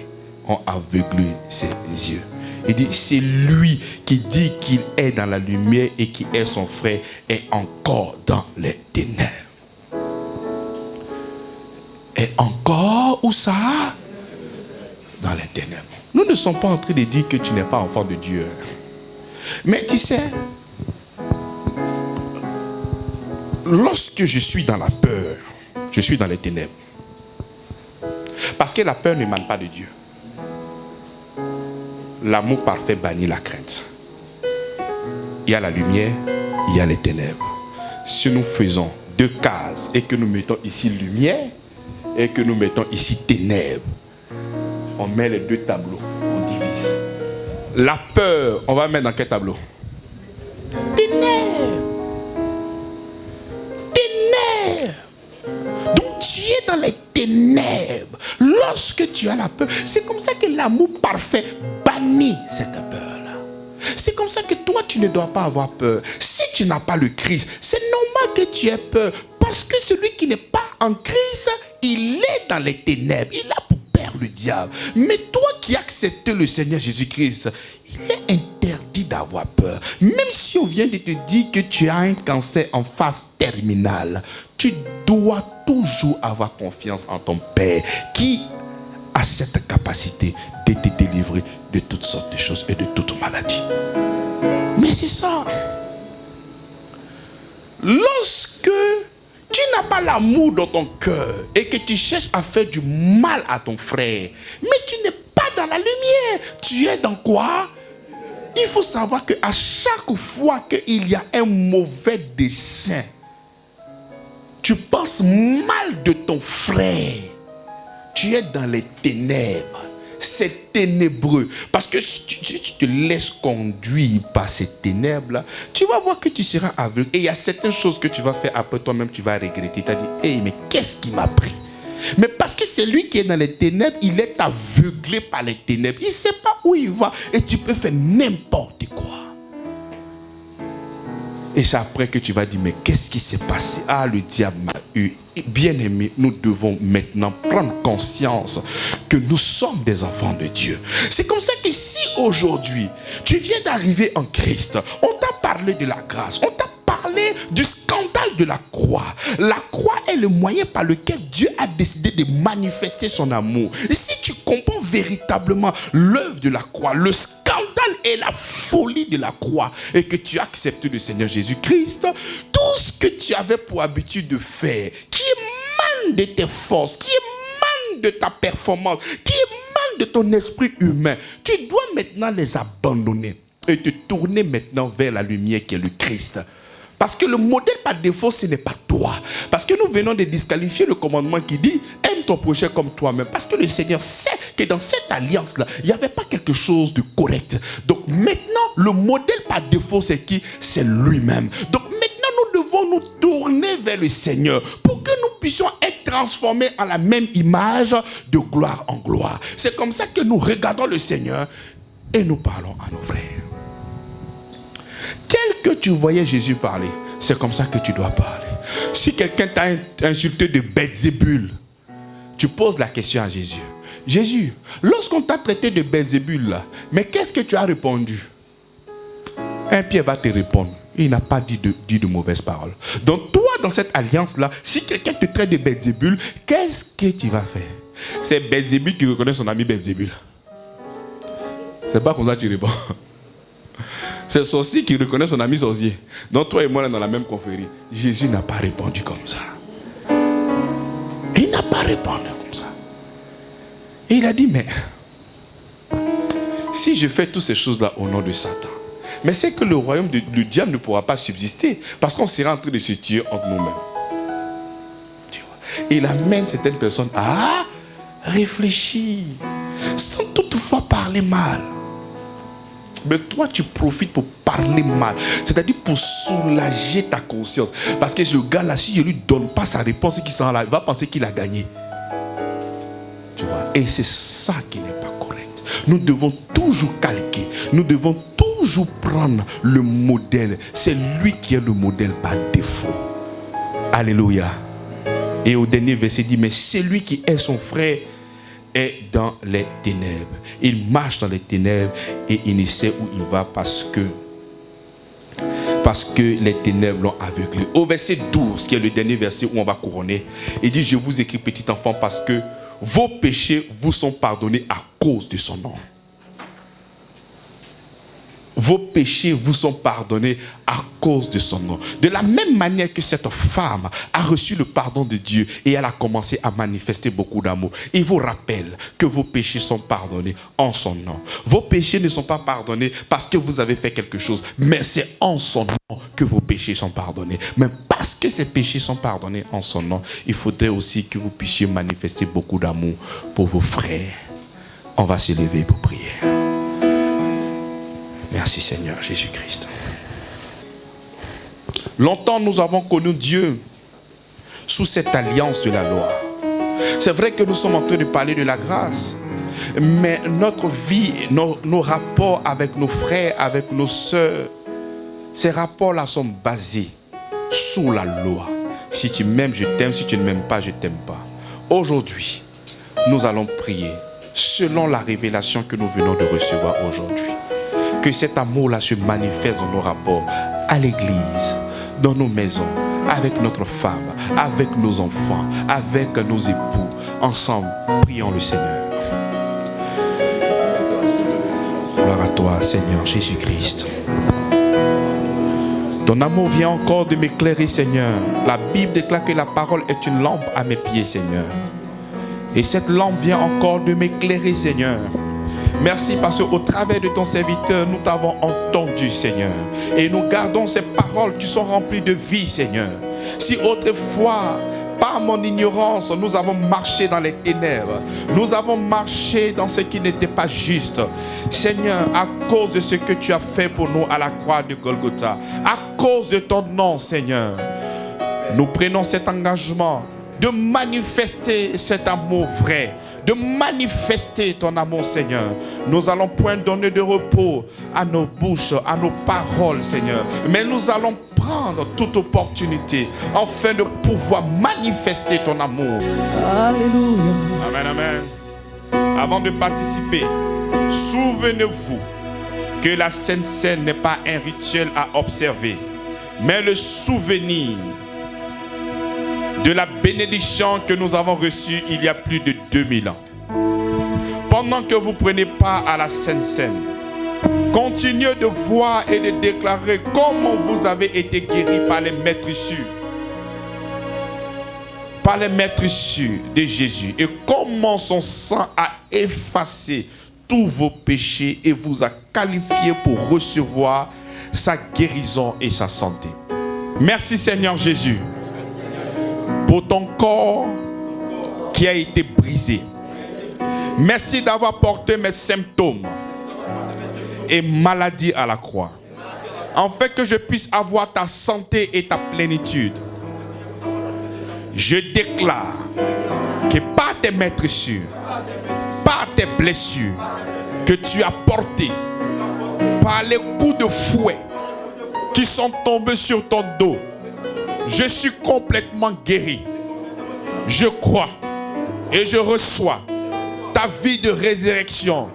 Ont aveuglé ses yeux. Il dit, c'est lui qui dit qu'il est dans la lumière et qui est son frère est encore dans les ténèbres. Et encore, où ça? Dans les ténèbres. Nous ne sommes pas en train de dire que tu n'es pas enfant de Dieu. Mais tu sais, lorsque je suis dans la peur, je suis dans les ténèbres. Parce que la peur n'émane pas de Dieu. L'amour parfait bannit la crainte. Il y a la lumière, il y a les ténèbres. Si nous faisons 2 cases et que nous mettons ici lumière et que nous mettons ici ténèbres, on met les 2 tableaux, on divise. La peur, on va mettre dans quel tableau? Ténèbres. Ténèbres. Donc tu es dans les ténèbres. Lorsque tu as la peur, c'est comme ça que l'amour parfait bannit cette peur-là. C'est comme ça que toi, tu ne dois pas avoir peur. Si tu n'as pas le Christ, c'est normal que tu aies peur. Parce que celui qui n'est pas en Christ, il est dans les ténèbres. Il a pour père le diable. Mais toi qui as accepté le Seigneur Jésus-Christ, il est interdit d'avoir peur. Même si on vient de te dire que tu as un cancer en phase terminale, tu dois toujours avoir confiance en ton Père qui a cette capacité de te délivrer de toutes sortes de choses et de toutes maladies. Mais c'est ça. Lorsque tu n'as pas l'amour dans ton cœur et que tu cherches à faire du mal à ton frère, mais tu n'es pas dans la lumière, tu es dans quoi? Il faut savoir qu'à chaque fois qu'il y a un mauvais dessein, tu penses mal de ton frère, tu es dans les ténèbres. C'est ténébreux. Parce que si tu te laisses conduire par ces ténèbres-là, tu vas voir que tu seras aveugle. Et il y a certaines choses que tu vas faire après toi-même, tu vas regretter. Tu as dit, hey, mais qu'est-ce qui m'a pris? Mais parce que c'est lui qui est dans les ténèbres, il est aveuglé par les ténèbres. Il ne sait pas où il va. Et tu peux faire n'importe quoi. Et c'est après que tu vas dire, mais qu'est-ce qui s'est passé? Ah, le diable m'a eu. Bien-aimés, nous devons maintenant prendre conscience que nous sommes des enfants de Dieu. C'est comme ça que si aujourd'hui, tu viens d'arriver en Christ, on t'a parlé de la grâce, on t'a parlé du scandale de la croix. La croix est le moyen par lequel Dieu a décidé de manifester son amour. Et si tu comprends véritablement l'œuvre de la croix, le scandale et la folie de la croix, et que tu acceptes le Seigneur Jésus-Christ, tout ce que tu avais pour habitude de faire, qui émane de tes forces, qui émane de ta performance, qui émane de ton esprit humain, tu dois maintenant les abandonner et te tourner maintenant vers la lumière qui est le Christ. Parce que le modèle par défaut, ce n'est pas toi. Parce que nous venons de disqualifier le commandement qui dit « aime ton prochain comme toi-même ». Parce que le Seigneur sait que dans cette alliance-là, il n'y avait pas quelque chose de correct. Donc maintenant, le modèle par défaut, c'est qui? C'est lui-même. Donc maintenant, nous devons nous tourner vers le Seigneur pour que nous puissions être transformés en la même image de gloire en gloire. C'est comme ça que nous regardons le Seigneur et nous parlons à nos frères. Tel que tu voyais Jésus parler, c'est comme ça que tu dois parler. Si quelqu'un t'a insulté de Belzébul, tu poses la question à Jésus. Jésus, lorsqu'on t'a traité de Belzébul, mais qu'est-ce que tu as répondu? Un Pierre va te répondre. Il n'a pas dit de mauvaises paroles. Donc toi, dans cette alliance-là, si quelqu'un te traite de Belzébul, qu'est-ce que tu vas faire? C'est Belzébul qui reconnaît son ami Belzébul. C'est pas comme ça que tu réponds. C'est le sorcier qui reconnaît son ami sorcier. Donc toi et moi, on est dans la même confrérie. Jésus n'a pas répondu comme ça. Il n'a pas répondu comme ça. Et il a dit, mais si je fais toutes ces choses-là au nom de Satan, mais c'est que le royaume du diable ne pourra pas subsister parce qu'on sera en train de se tuer entre nous-mêmes. Tu vois? Et il amène certaines personnes à réfléchir sans toutefois parler mal. Mais toi, tu profites pour parler mal. C'est-à-dire pour soulager ta conscience. Parce que ce gars-là, si je ne lui donne pas sa réponse, il va penser qu'il a gagné. Tu vois? Et c'est ça qui n'est pas correct. Nous devons toujours calquer. Nous devons toujours prendre le modèle. C'est lui qui est le modèle par défaut. Alléluia. Et au dernier verset, il dit, mais celui qui est son frère est dans les ténèbres. Il marche dans les ténèbres et il ne sait où il va parce que les ténèbres l'ont aveuglé. Au verset 12, qui est le dernier verset où on va couronner, il dit, je vous écris petit enfant parce que vos péchés vous sont pardonnés à cause de son nom. Vos péchés vous sont pardonnés à cause de son nom. De la même manière que cette femme a reçu le pardon de Dieu et elle a commencé à manifester beaucoup d'amour. Il vous rappelle que vos péchés sont pardonnés en son nom. Vos péchés ne sont pas pardonnés parce que vous avez fait quelque chose, mais c'est en son nom que vos péchés sont pardonnés. Mais parce que ces péchés sont pardonnés en son nom, il faudrait aussi que vous puissiez manifester beaucoup d'amour pour vos frères. On va se lever pour prier. Merci Seigneur Jésus-Christ. Longtemps nous avons connu Dieu sous cette alliance de la loi. C'est vrai que nous sommes en train de parler de la grâce, mais notre vie, nos rapports avec nos frères, avec nos sœurs, ces rapports-là sont basés sous la loi. Si tu m'aimes, je t'aime. Si tu ne m'aimes pas, je ne t'aime pas. Aujourd'hui, nous allons prier selon la révélation que nous venons de recevoir aujourd'hui. Que cet amour-là se manifeste dans nos rapports à l'église, dans nos maisons, avec notre femme, avec nos enfants, avec nos époux. Ensemble, prions le Seigneur. Gloire à toi, Seigneur Jésus-Christ. Ton amour vient encore de m'éclairer, Seigneur. La Bible déclare que la parole est une lampe à mes pieds, Seigneur. Et cette lampe vient encore de m'éclairer, Seigneur. Merci parce qu'au travers de ton serviteur, nous t'avons entendu, Seigneur. Et nous gardons ces paroles qui sont remplies de vie, Seigneur. Si autrefois, par mon ignorance, nous avons marché dans les ténèbres, nous avons marché dans ce qui n'était pas juste, Seigneur, à cause de ce que tu as fait pour nous à la croix de Golgotha, à cause de ton nom, Seigneur, nous prenons cet engagement de manifester cet amour vrai, de manifester ton amour, Seigneur. Nous allons point donner de repos à nos bouches, à nos paroles, Seigneur. Mais nous allons prendre toute opportunité afin de pouvoir manifester ton amour. Alléluia. Amen, amen. Avant de participer, souvenez-vous que la Sainte Seine n'est pas un rituel à observer, mais le souvenir de la bénédiction que nous avons reçue il y a plus de 2000 ans. Pendant que vous prenez part à la Sainte Seine, continuez de voir et de déclarer comment vous avez été guéris par les maîtres issus, par les meurtrissures de Jésus et comment son sang a effacé tous vos péchés et vous a qualifié pour recevoir sa guérison et sa santé. Merci Seigneur Jésus pour ton corps qui a été brisé. Merci d'avoir porté mes symptômes et maladies à la croix, afin que je puisse avoir ta santé et ta plénitude. Je déclare que par tes meurtrissures, par tes blessures que tu as portées, par les coups de fouet qui sont tombés sur ton dos, je suis complètement guéri. Je crois et je reçois ta vie de résurrection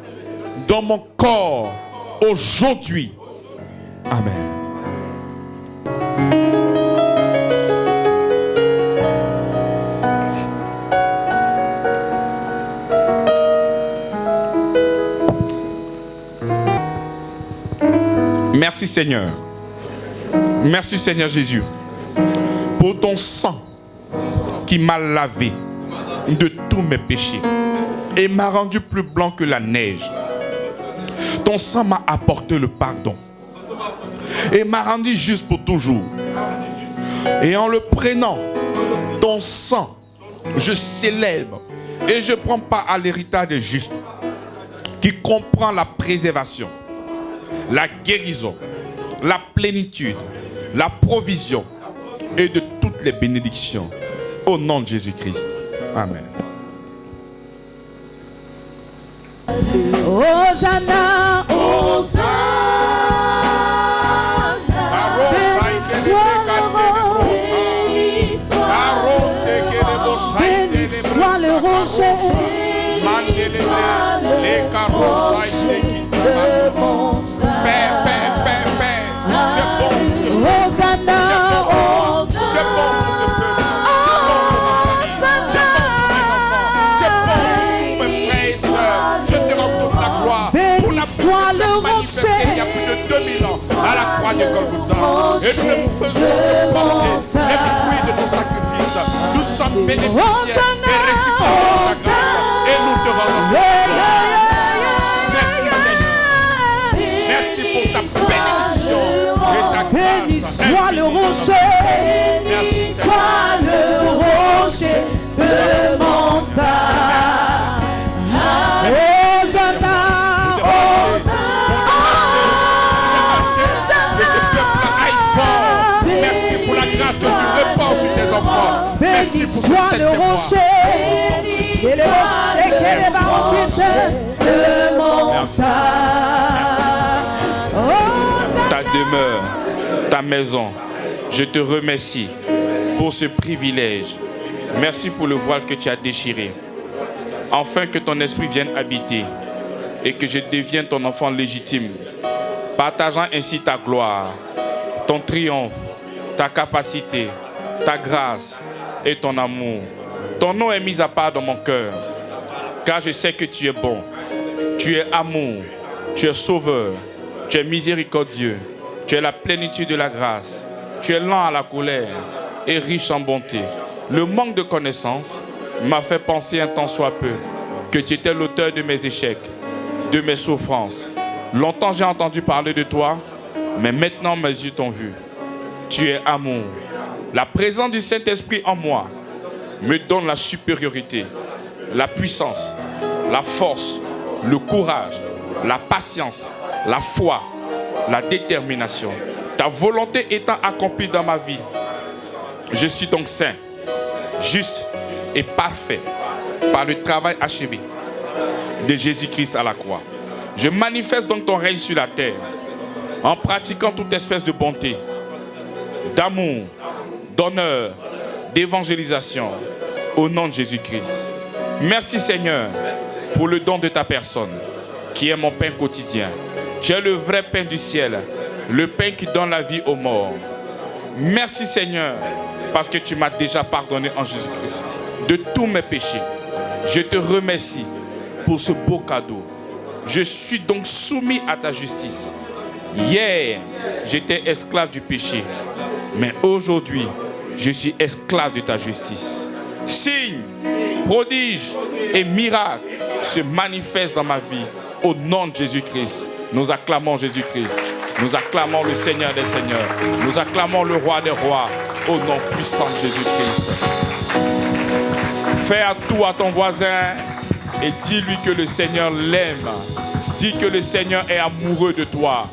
dans mon corps aujourd'hui. Amen. Merci Seigneur. Merci Seigneur Jésus pour ton sang qui m'a lavé de tous mes péchés et m'a rendu plus blanc que la neige. Ton sang m'a apporté le pardon et m'a rendu juste pour toujours. Et en le prenant, ton sang, je célèbre et je prends part à l'héritage des justes qui comprend la préservation, la guérison, la plénitude, la provision et de toutes les bénédictions. Au nom de Jésus-Christ. Amen. Hosanna, Hosanna, béni soit le rocher, béni soit le rocher de mon salut. Hosanna, Hosanna, C'est bon pour ce peuple. C'est bon pour mes frères et sœurs. Je te rends toute la gloire pour la puissance manifestée il y a plus de 2000 ans à la croix de Golgotha. Et nous ne faisons que porter les fruits de ton sacrifice. Nous sommes bénéficiaires et récipients de ta grâce. Et nous te rendons gloire. Merci Seigneur. Merci pour ta bénédiction et ta grâce. béni soit le rocher, béni soit le rocher de mon salut. Hosanna, que ce peuple aille fort. Merci pour la grâce que tu répands sur tes enfants. Merci béni pour soit ce le septième mois. rocher, et le rocher qui est de mon salut. Ta demeure, ta maison, je te remercie pour ce privilège. Merci pour le voile que tu as déchiré. Enfin que ton esprit vienne habiter et que je devienne ton enfant légitime, partageant ainsi ta gloire, ton triomphe, ta capacité, ta grâce et ton amour. Ton nom est mis à part dans mon cœur, car je sais que tu es bon, tu es amour, tu es sauveur, tu es miséricordieux, tu es la plénitude de la grâce, tu es lent à la colère et riche en bonté. Le manque de connaissance m'a fait penser un temps soit peu que tu étais l'auteur de mes échecs, de mes souffrances. Longtemps j'ai entendu parler de toi, mais maintenant mes yeux t'ont vu. Tu es amour. La présence du Saint-Esprit en moi me donne la supériorité, la puissance, la force, le courage, la patience, la foi, la détermination. Ta volonté étant accomplie dans ma vie, je suis donc saint, juste et parfait par le travail achevé de Jésus-Christ à la croix. Je manifeste donc ton règne sur la terre en pratiquant toute espèce de bonté, d'amour, d'honneur, d'évangélisation au nom de Jésus-Christ. Merci Seigneur pour le don de ta personne qui est mon pain quotidien. Tu es le vrai pain du ciel, le pain qui donne la vie aux morts. Merci Seigneur parce que tu m'as déjà pardonné en Jésus-Christ de tous mes péchés. Je te remercie pour ce beau cadeau. Je suis donc soumis à ta justice. Hier, j'étais esclave du péché, mais aujourd'hui, je suis esclave de ta justice. signes, prodiges et miracles se manifestent dans ma vie. Au nom de Jésus-Christ, nous acclamons Jésus-Christ. Nous acclamons le Seigneur des Seigneurs. Nous acclamons le Roi des Rois. Au nom puissant de Jésus-Christ. Fais à tout à ton voisin et dis-lui que le Seigneur l'aime. Dis que le Seigneur est amoureux de toi.